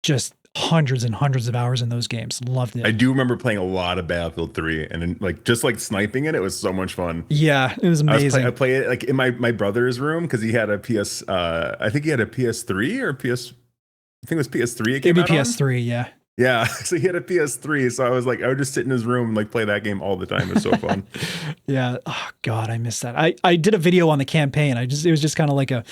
just hundreds and hundreds of hours in those games. Loved it. I do remember playing a lot of Battlefield 3 and just like sniping it was so much fun. Yeah, it was amazing. I played it like in my brother's room because he had a I think he had a PS3 or I think it was PS3 it came out PS3, on. yeah. Yeah, so he had a PS3, so I would just sit in his room and like play that game all the time. It was so fun. Yeah. Oh God, I miss that. I did a video on the campaign. It was just kind of like a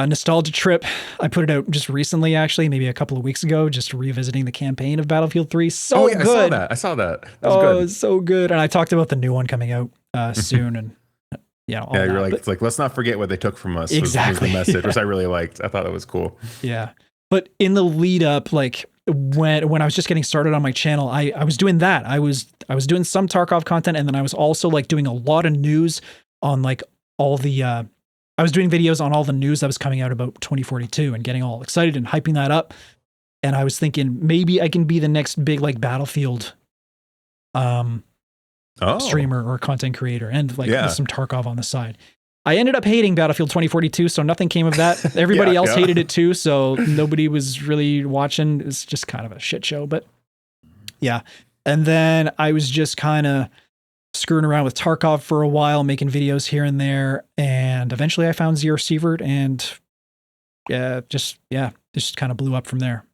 nostalgia trip. I put it out just recently, actually, maybe a couple of weeks ago, just revisiting the campaign of Battlefield 3. So good. I saw that. That was good. It's so good. And I talked about the new one coming out soon, and you're like, it's like, let's not forget what they took from us. Exactly. Was the message, which I really liked. I thought that was cool. Yeah. But in the lead up, like when I was just getting started on my channel, I was doing that. I was doing some Tarkov content, and then I was also like doing a lot of news on like all the I was doing videos on all the news that was coming out about 2042 and getting all excited and hyping that up. And I was thinking maybe I can be the next big like Battlefield streamer or content creator, and like with some Tarkov on the side. I ended up hating Battlefield 2042, so nothing came of that. Everybody else hated it too, so nobody was really watching. It was just kind of a shit show, but yeah. And then I was just kind of screwing around with Tarkov for a while, making videos here and there, and eventually I found Zero Sievert, and just kind of blew up from there.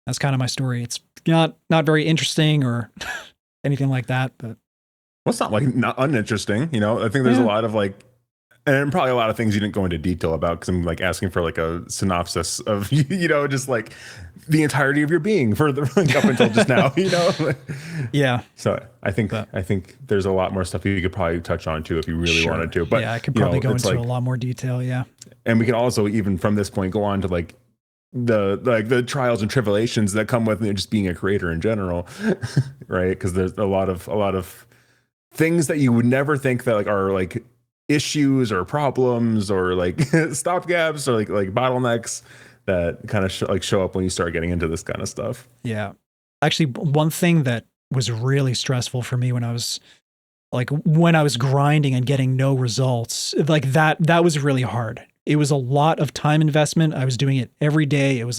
That's kind of my story. It's not very interesting or anything like that, but well, it's not like not uninteresting. You know, I think there's a lot of like, and probably a lot of things you didn't go into detail about because I'm like asking for like a synopsis of, you know, just like the entirety of your being for the like up until just now, you know? Yeah. So I think there's a lot more stuff you could probably touch on too if you really wanted to. But yeah, I could probably go into a lot more detail. Yeah. And we can also even from this point go on to like the trials and tribulations that come with just being a creator in general, right? Because there's a lot of things that you would never think that like are like issues or problems or like stopgaps or like bottlenecks that kind of show up when you start getting into this kind of stuff. Yeah. Actually, one thing that was really stressful for me when I was grinding and getting no results, like that was really hard. It was a lot of time investment. I was doing it every day. It was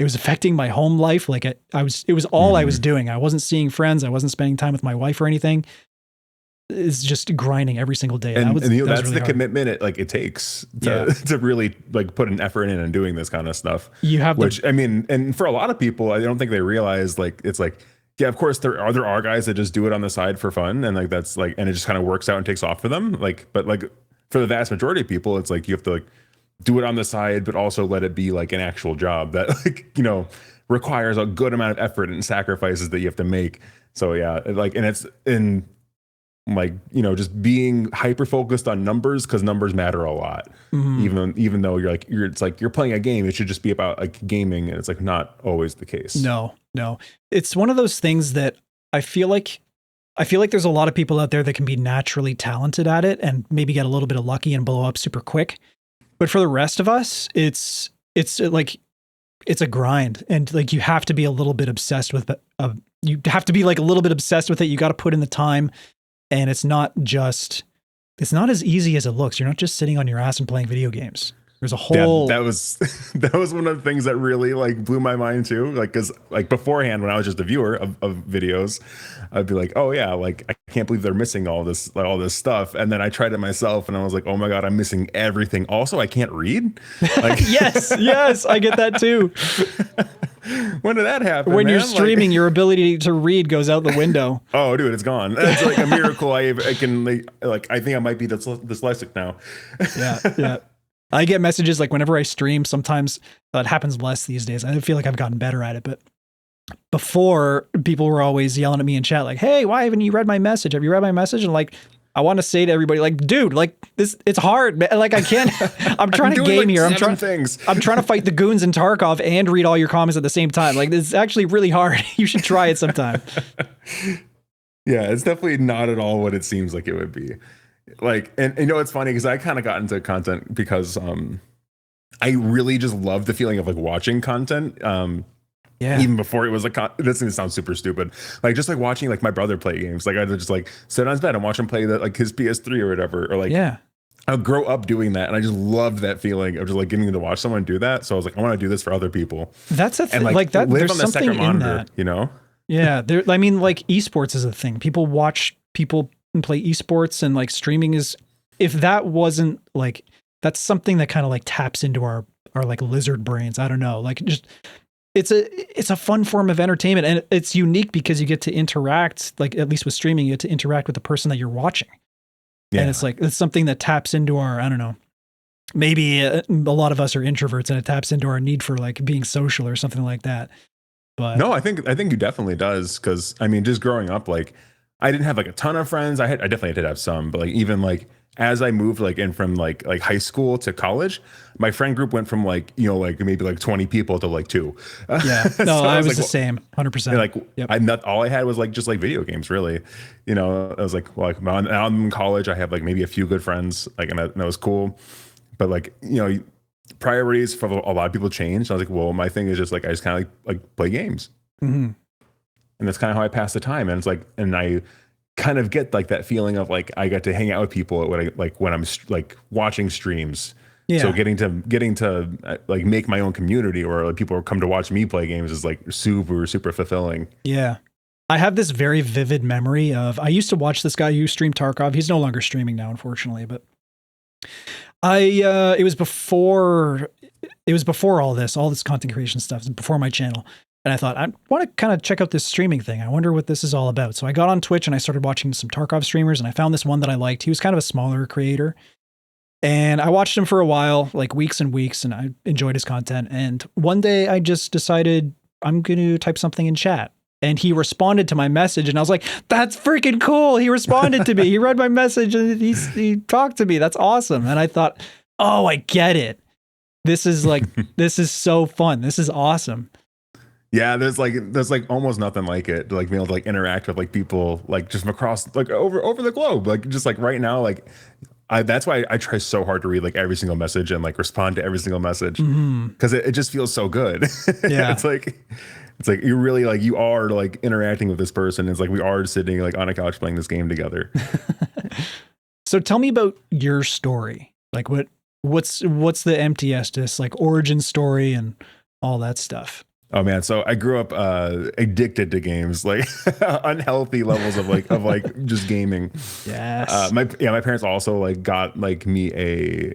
affecting my home life. Like it was all I was doing. I wasn't seeing friends. I wasn't spending time with my wife or anything. It's just grinding every single day. That's really the hard. commitment it takes to really like put an effort in and doing this kind of stuff. You have I mean, and for a lot of people, I don't think they realize like it's like, yeah, of course there are guys that just do it on the side for fun and like that's like, and it just kind of works out and takes off for them. Like, but like for the vast majority of people, it's like you have to like do it on the side, but also let it be like an actual job that like, you know, requires a good amount of effort and sacrifices that you have to make. So yeah, like, and it's in like, you know, just being hyper focused on numbers because numbers matter a lot. Even though it's like you're playing a game, it should just be about like gaming, and it's like not always the case. No, it's one of those things that I feel like there's a lot of people out there that can be naturally talented at it and maybe get a little bit of lucky and blow up super quick. But for the rest of us, it's like it's a grind, and like you have to be a little bit obsessed with you have to be like a little bit obsessed with it. You got to put in the time. And it's not as easy as it looks. You're not just sitting on your ass and playing video games. There's a whole... Yeah, that was one of the things that really like blew my mind too. Like, cause like beforehand when I was just a viewer of videos, I'd be like, oh yeah, like I can't believe they're missing all this stuff. And then I tried it myself and I was like, oh my God, I'm missing everything. Also, I can't read. Like, yes, I get that too. When did that happen? When you're streaming, your ability to read goes out the window. Oh, dude, it's gone. It's like a miracle. I can like I think I might be dyslexic now. Yeah. I get messages like whenever I stream. Sometimes that happens less these days. I feel like I've gotten better at it, but before people were always yelling at me in chat like, "Hey, why haven't you read my message? Have you read my message?" And like, I want to say to everybody, like, dude, like this, it's hard, man. Like I can't, I'm trying to game like here. I'm trying to fight the goons in Tarkov and read all your comments at the same time. Like this is actually really hard. You should try it sometime. Yeah, it's definitely not at all what it seems like it would be. Like, and you know, it's funny because I kind of got into content because I really just love the feeling of like watching content. Yeah. Even before it was like, this sounds super stupid. Like just like watching like my brother play games. Like I'd just like sit on his bed and watch him play that like his PS3 or whatever. Or like, yeah, I'll grow up doing that. And I just loved that feeling of just like getting to watch someone do that. So I was like, I want to do this for other people. That's a thing. Like that. There's something in that, you know? Yeah. I mean, like esports is a thing. People watch people play esports, and like streaming is, if that wasn't like, that's something that kind of like taps into our like lizard brains. I don't know. Like just, it's a fun form of entertainment, and it's unique because you get to interact, like at least with streaming, you get to interact with the person that you're watching. Yeah. And it's like, it's something that taps into our, I don't know, maybe a lot of us are introverts and it taps into our need for like being social or something like that. But no, I think it definitely does. Cause I mean, just growing up, like I didn't have like a ton of friends. I definitely did have some, but like even like as I moved like in from like high school to college, my friend group went from like, you know, like maybe like 20 people to like 2. Yeah. No, So I was like, the same, 100%. like Yep. I'm not, all I had was like just like video games, really. You know, I was like, well, like now I'm in college. I have like maybe a few good friends, like, and that was cool. But like, you know, priorities for a lot of people changed. I was like, well, my thing is just like I just kind of like play games, Mm-hmm. and that's kind of how I pass the time. And it's like, and I kind of get like that feeling of like I got to hang out with people when I'm like watching streams. So Yeah. getting to like make my own community, or like people come to watch me play games, is like super super fulfilling. Yeah. I have this very vivid memory of, I used to watch this guy who streamed Tarkov. He's no longer streaming now, unfortunately, but it was before all this content creation stuff, before my channel. And I thought, I want to kind of check out this streaming thing. I wonder what this is all about. So I got on Twitch and I started watching some Tarkov streamers, and I found this one that I liked. He was kind of a smaller creator. And I watched him for a while, like weeks and weeks, and I enjoyed his content. And one day I just decided I'm going to type something in chat. And he responded to my message, and I was like, that's freaking cool. He responded to me. He read my message and he talked to me. That's awesome. And I thought, oh, I get it. This is like, this is so fun. This is awesome. Yeah, there's like almost nothing like it. Like being able to like interact with like people like just from across like over the globe. Like just like right now, like that's why I try so hard to read like every single message and like respond to every single message, because it just feels so good. Yeah. It's like you're really like, you are like interacting with this person. It's like we are sitting like on a couch playing this game together. So tell me about your story. Like what's the empty Estus, like origin story and all that stuff. Oh man, so I grew up addicted to games, like unhealthy levels of like just gaming. Yes. My parents also like got like me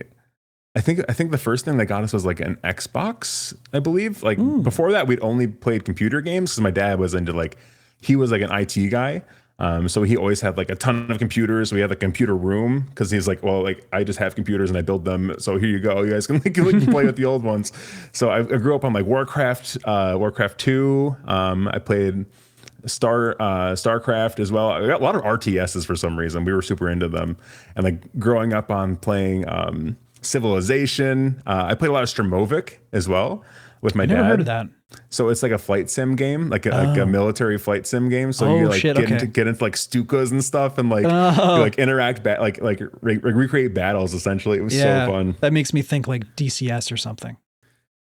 I think the first thing they got us was like an Xbox, I believe. Like before that, we'd only played computer games because my dad was into like, he was like an IT guy. So he always had like a ton of computers. We had a computer room because he's like, well, like I just have computers and I build them. So here you go. You guys can play with the old ones. So I grew up on like Warcraft 2. I played StarCraft as well. I got a lot of RTSs for some reason. We were super into them. And like growing up on playing Civilization. I played a lot of Stromovic as well with my dad. Never heard of that. So it's like a flight sim game, like a military flight sim game. So you like get into like Stukas and stuff, and like you like interact, recreate battles. Essentially, it was so fun. That makes me think like DCS or something.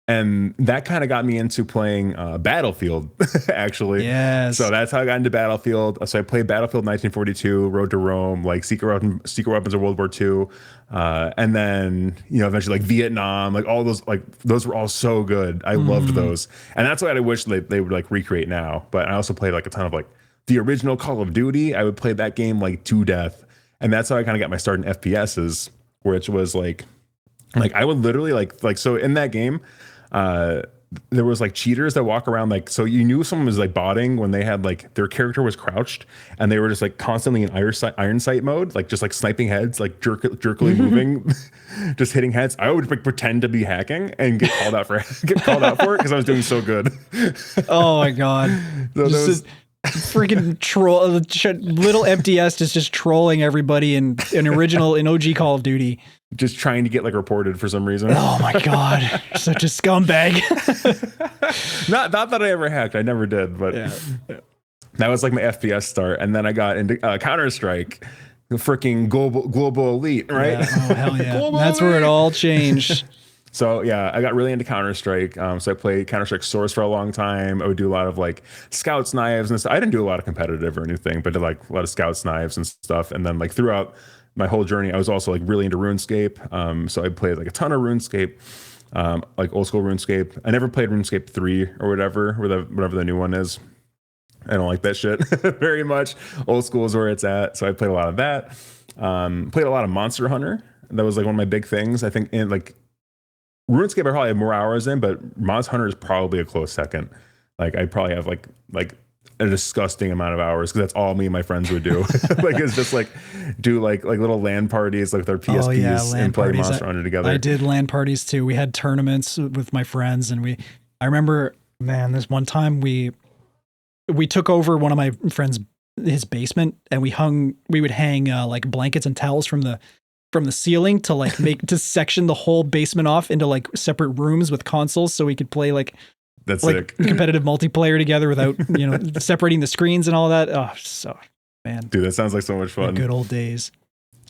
And that kind of got me into playing Battlefield, actually. Yes. So that's how I got into Battlefield. So I played Battlefield 1942, Road to Rome, like Secret Weapons of World War II. And then, you know, eventually like Vietnam, like all those, like those were all so good. I loved those. And that's what I wish they would like recreate now. But I also played like a ton of like the original Call of Duty. I would play that game like to death. And that's how I kind of got my start in FPSs, which was like I would literally like, so in that game, there was like cheaters that walk around, like, so you knew someone was like botting when they had like their character was crouched and they were just like constantly in iron sight mode, like just like sniping heads, like jerkily moving, just hitting heads. I would like pretend to be hacking and get called out for it because I was doing so good. Oh my god. So freaking troll, little MTS is just trolling everybody in an original in OG Call of Duty, just trying to get like reported for some reason. Oh my god, such a scumbag. not that I ever hacked, I never did, but that was like my FPS start. And then I got into Counter-Strike, the freaking global elite, right? Oh hell yeah. That's where it all changed. So yeah, I got really into Counter-Strike. So I played Counter-Strike Source for a long time. I would do a lot of like Scouts knives and stuff. I didn't do a lot of competitive or anything, but did like a lot of Scouts knives and stuff. And then like throughout my whole journey, I was also like really into RuneScape. So I played like a ton of RuneScape, like old school RuneScape. I never played RuneScape 3 or whatever the new one is. I don't like that shit very much. Old school is where it's at. So I played a lot of that. Played a lot of Monster Hunter. That was like one of my big things. I think in like RuneScape, I probably have more hours in, but Monster Hunter is probably a close second. Like I probably have like a disgusting amount of hours because that's all me and my friends would do. Like it's just like do like little LAN parties like with our PSPs and play Monster Hunter together. I did LAN parties too. We had tournaments with my friends, and I remember, man, this one time we took over one of my friends' his basement, and we would hang like blankets and towels from the from the ceiling to like to section the whole basement off into like separate rooms with consoles so we could play like sick. Competitive multiplayer together without, separating the screens and all that. Oh, so man. Dude, that sounds like so much fun. The good old days.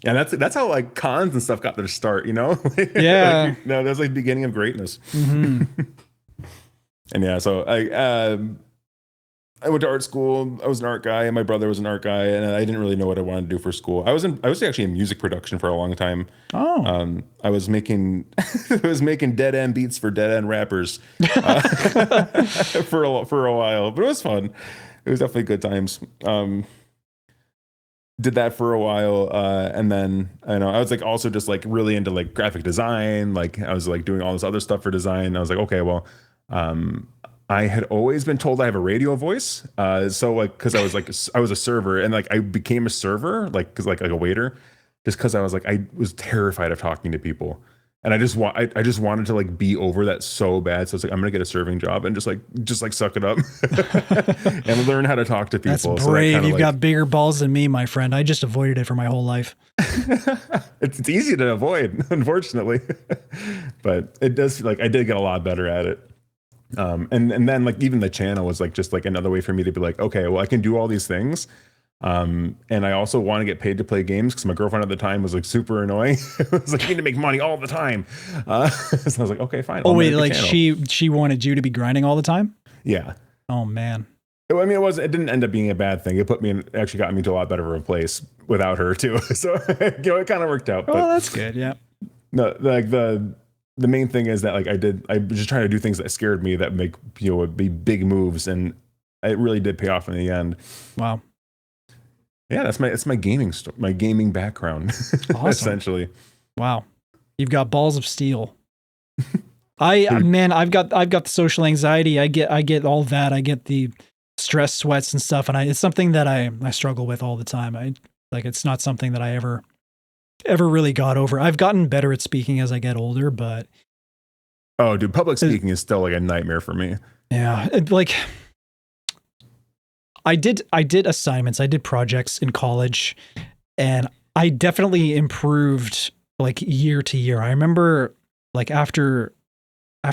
Yeah, that's how like cons and stuff got their start, Yeah. That's like the beginning of greatness. Mm-hmm. And yeah, so I went to art school. I was an art guy, and my brother was an art guy, and I didn't really know what I wanted to do for school. I was actually in music production for a long time. Oh, I was making dead end beats for dead end rappers for a while, but it was fun. It was definitely good times. Did that for a while, and then I was like also just like really into like graphic design. Like I was like doing all this other stuff for design. I was like, okay, well, I had always been told I have a radio voice. So like, cause I was a server, and like I became a server, like, cause like a waiter, just cause I was terrified of talking to people. And I just wanted to like be over that so bad. So it's like, I'm going to get a serving job and just like suck it up and learn how to talk to people. That's brave. So that You've got bigger balls than me, my friend. I just avoided it for my whole life. It's easy to avoid, unfortunately, but it does, like, I did get a lot better at it. And then like even the channel was like just like another way for me to be like, okay, well, I can do all these things. And I also want to get paid to play games because my girlfriend at the time was like super annoying. It was like, you need to make money all the time. So I was like, okay, fine. Oh wait, like she wanted you to be grinding all the time? Yeah. Oh man. I mean, it didn't end up being a bad thing. It actually got me to a lot better of a place without her too. So it kind of worked out. Oh, but that's good. Yeah. No, like the main thing is that like I was just trying to do things that scared me that make, would be big moves, and it really did pay off in the end. Wow. Yeah, that's my gaming background. Awesome. Essentially. Wow. You've got balls of steel. I've got the social anxiety. I get all that. I get the stress, sweats and stuff, and it's something that I struggle with all the time. It's not something that I ever really got over. I've gotten better at speaking as I get older, but oh, dude, public speaking is still like a nightmare for me. Yeah, I did assignments, I did projects in college, and I definitely improved like year to year. I remember like after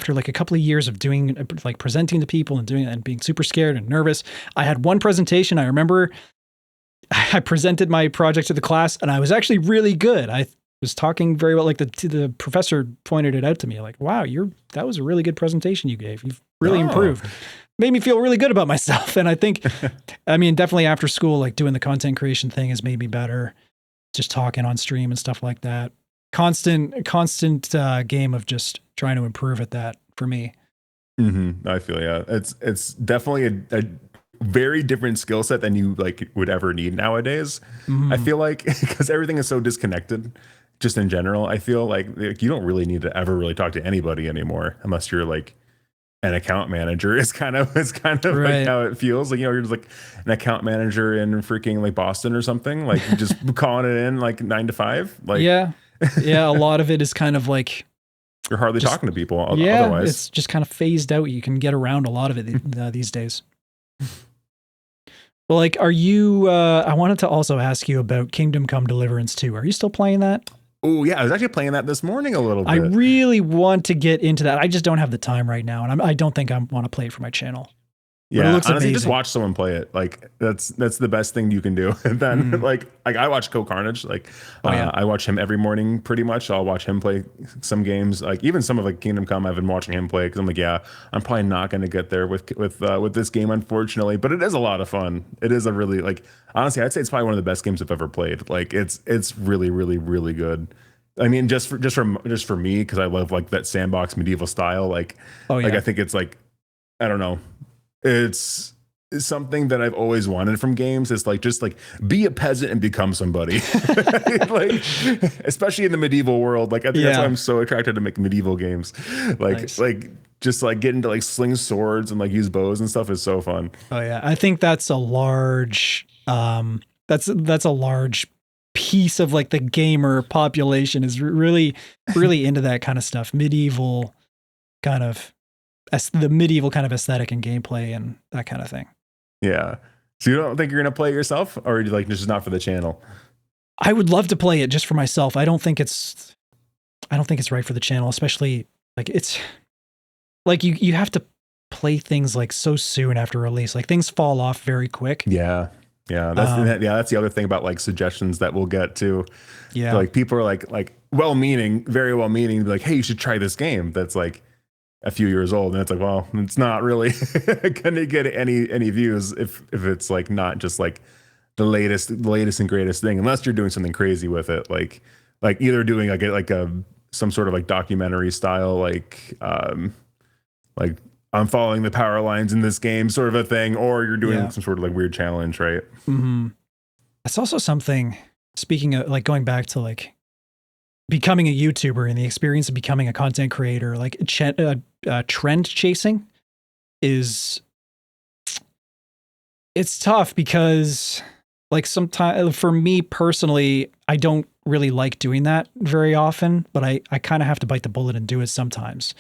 like a couple of years of doing like presenting to people and doing it and being super scared and nervous, I had one presentation. I remember I presented my project to the class and I was actually really good. I was talking very well. Like the professor pointed it out to me, like, wow, that was a really good presentation you gave. You've really improved. Made me feel really good about myself. And I think, I mean, definitely after school, like doing the content creation thing has made me better. Just talking on stream and stuff like that. Constant game of just trying to improve at that for me. Mm-hmm. I feel, yeah. It's definitely a very different skill set than you like would ever need nowadays. Mm-hmm. I feel like because everything is so disconnected just in general, I feel like you don't really need to ever really talk to anybody anymore unless you're like an account manager. It's kind of right. Like how it feels like, you're just like an account manager in freaking like Boston or something, like just calling it in like 9 to 5. Like, yeah. A lot of it is kind of like you're hardly talking to people. Yeah. Otherwise. It's just kind of phased out. You can get around a lot of it these days. Well, like, are you, I wanted to also ask you about Kingdom Come Deliverance 2. Are you still playing that? Oh yeah, I was actually playing that this morning a little bit. I really want to get into that. I just don't have the time right now, and I don't think I want to play it for my channel. Yeah, it looks honestly, amazing. Just watch someone play it. Like that's the best thing you can do. And then like I watch Co Carnage. Like I watch him every morning pretty much. I'll watch him play some games. Like even some of like Kingdom Come, I've been watching him play because I'm like, yeah, I'm probably not going to get there with this game, unfortunately. But it is a lot of fun. It is a really like honestly, I'd say it's probably one of the best games I've ever played. Like it's really really really good. I mean, just for me, because I love like that sandbox medieval style. Like, like I think it's like, I don't know, it's something that I've always wanted from games. It's like just like be a peasant and become somebody, like especially in the medieval world. Like I think that's why I'm so attracted to make medieval games. Like just like getting to like sling swords and like use bows and stuff is so fun. Oh yeah, I think that's a large that's a large piece of like the gamer population is really into that kind of stuff, the medieval kind of aesthetic and gameplay and that kind of thing. Yeah. So you don't think you're gonna play it yourself, or are you like this is not for the channel? I would love to play it just for myself. I don't think it's right for the channel, especially like it's like you have to play things like so soon after release. Like things fall off very quick. Yeah. Yeah. That's the other thing about like suggestions that we'll get to. Yeah. Like people are like well-meaning, very well-meaning, like, hey, you should try this game that's like a few years old. And it's like, well, it's not really gonna get any views if it's like not just like the latest and greatest thing, unless you're doing something crazy with it, like either doing like a some sort of like documentary style, like I'm following the power lines in this game sort of a thing, or you're doing some sort of like weird challenge, right? Mm-hmm. That's also something, speaking of like going back to like becoming a YouTuber and the experience of becoming a content creator, like trend chasing it's tough because like sometimes for me personally, I don't really like doing that very often, but I kind of have to bite the bullet and do it sometimes.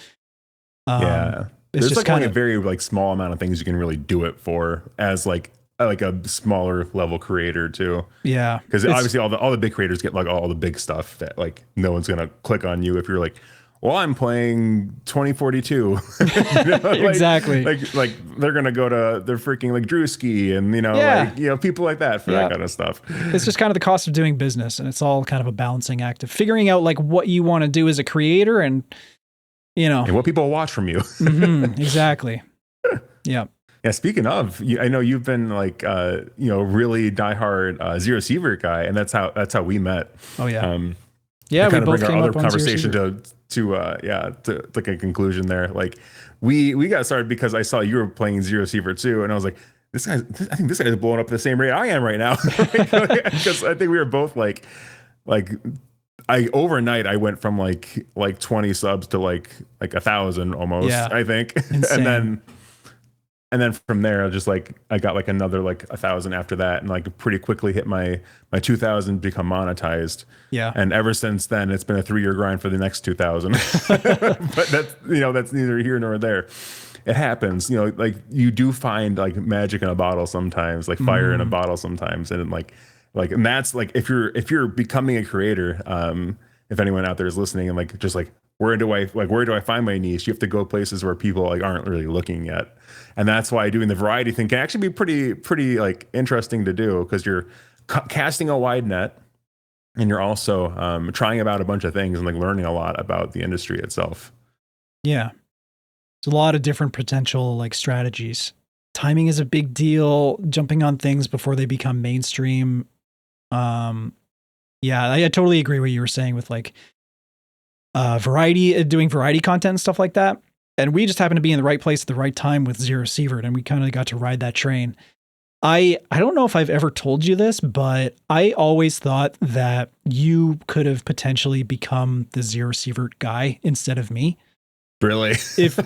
There's just like only a very like small amount of things you can really do it for as like a smaller level creator too. Yeah. Because obviously all the big creators get like all the big stuff that like no one's gonna click on you if you're like, well, I'm playing 2042. You know, like, exactly. Like they're gonna go to their freaking like Drewski and like people like that for that kind of stuff. It's just kind of the cost of doing business, and it's all kind of a balancing act of figuring out like what you want to do as a creator and and what people watch from you. Exactly. Yeah. Yeah. Speaking of, I know you've been like really diehard Zero Sievert guy, and that's how we met. Oh yeah. Yeah, we both bring came our up other on conversation to like a conclusion there. Like we got started because I saw you were playing Zero Sievert too, and I was like, I think this guy's blowing up at the same rate I am right now. Because I think we were both like overnight I went from like 20 subs to like 1,000 almost. Yeah, I think. Insane. And then from there, I got like another like 1,000 after that, and like pretty quickly hit my 2,000, become monetized. Yeah. And ever since then, it's been a 3-year grind for the next 2,000. But that's neither here nor there. It happens, like you do find like magic in a bottle sometimes, like fire in a bottle sometimes, and and that's like if you're becoming a creator, if anyone out there is listening and like just like where do I find my niche? You have to go places where people like aren't really looking yet. And that's why doing the variety thing can actually be pretty like interesting to do, because you're casting a wide net, and you're also trying about a bunch of things and like learning a lot about the industry itself. Yeah. There's a lot of different potential like strategies. Timing is a big deal. Jumping on things before they become mainstream. Yeah, I totally agree with what you were saying with like doing variety content and stuff like that. And we just happened to be in the right place at the right time with Zero Sievert, and we kind of got to ride that train. I don't know if I've ever told you this, but I always thought that you could have potentially become the Zero Sievert guy instead of me. Really?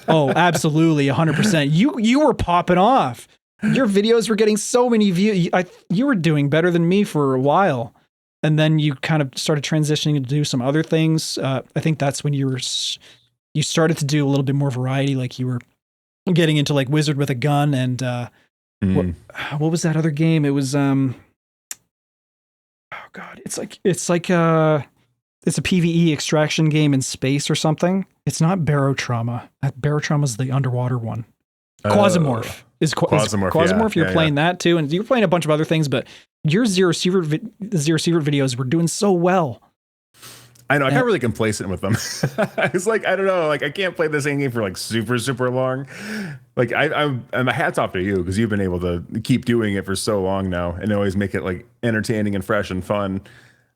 Absolutely, 100%. You were popping off. Your videos were getting so many views. You were doing better than me for a while. And then you kind of started transitioning to do some other things. I think that's when you started to do a little bit more variety. Like you were getting into like Wizard with a Gun and what was that other game? It was oh god, it's a PvE extraction game in space or something. It's not Barotrauma. Barotrauma's the underwater one. Quasimorph. Quasimorph. You're playing that too, and you're playing a bunch of other things, but your Zero Sievert videos were doing so well. I know. I got really complacent with them. It's like, I don't know, like I can't play the same game for like super, super long. Like I'm my hat's off to you, because you've been able to keep doing it for so long now and always make it like entertaining and fresh and fun.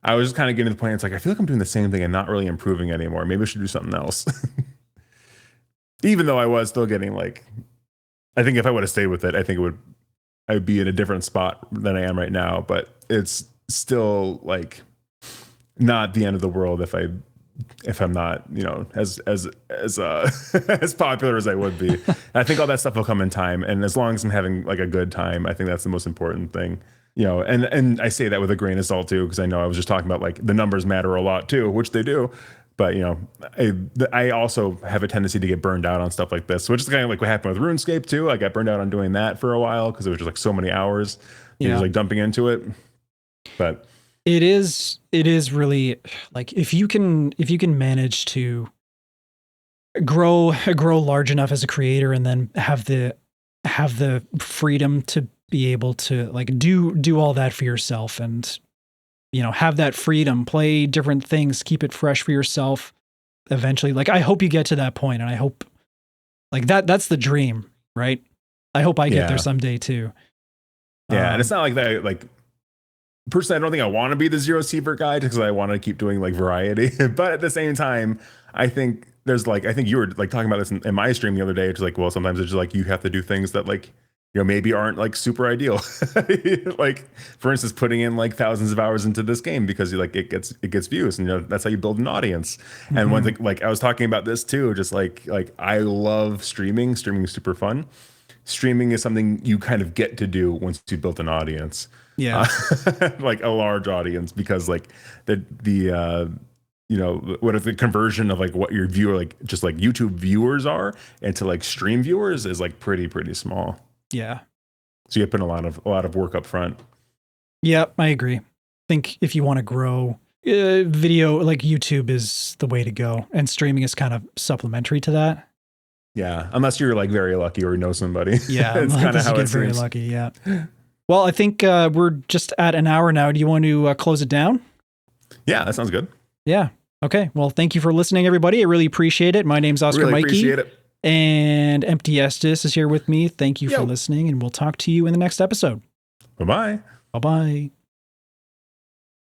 I was just kind of getting to the point, it's like, I feel like I'm doing the same thing and not really improving anymore. Maybe I should do something else. Even though I was still getting like, I think if I would have stayed with it, I think I would be in a different spot than I am right now. But it's still like not the end of the world if I'm not, as as popular as I would be. And I think all that stuff will come in time. And as long as I'm having like a good time, I think that's the most important thing. And I say that with a grain of salt too, because I know I was just talking about like the numbers matter a lot too, which they do. But I also have a tendency to get burned out on stuff like this, which is kind of like what happened with RuneScape too. I got burned out on doing that for a while because it was just like so many hours, just like dumping into it. But It is really like if you can manage to grow large enough as a creator and then have the freedom to be able to like do all that for yourself and have that freedom, play different things, keep it fresh for yourself eventually. Like I hope you get to that point, and I hope like that's the dream, right? I hope I get there someday too. Yeah, and it's not like that like personally, I don't think I want to be the Zero Seaver guy because I want to keep doing like variety. But at the same time, I think there's like, I think you were like talking about this in my stream the other day. It's like, well, sometimes it's just like you have to do things that like, maybe aren't like super ideal. Like for instance, putting in like thousands of hours into this game because like it gets views, and that's how you build an audience. Mm-hmm. And one thing, like I was talking about this too, just like I love streaming. Streaming is super fun. Streaming is something you kind of get to do once you built an audience. Yeah. Like a large audience, because like the what if the conversion of like what your viewer, like just like YouTube viewers are into like stream viewers is like pretty small. Yeah. So you put a lot of work up front. Yeah, I agree. I think if you want to grow video, like YouTube is the way to go, and streaming is kind of supplementary to that. Yeah, unless you're like very lucky or know somebody. Yeah, it's kind of how it very seems. lucky. Yeah. Well, I think we're just at an hour now. Do you want to close it down? Yeah, that sounds good. Yeah. Okay. Well, thank you for listening, everybody. I really appreciate it. My name's Oscar Really Mikey. Appreciate it. And Empty Estus is here with me. Thank you for listening, and we'll talk to you in the next episode. Bye-bye. Bye-bye.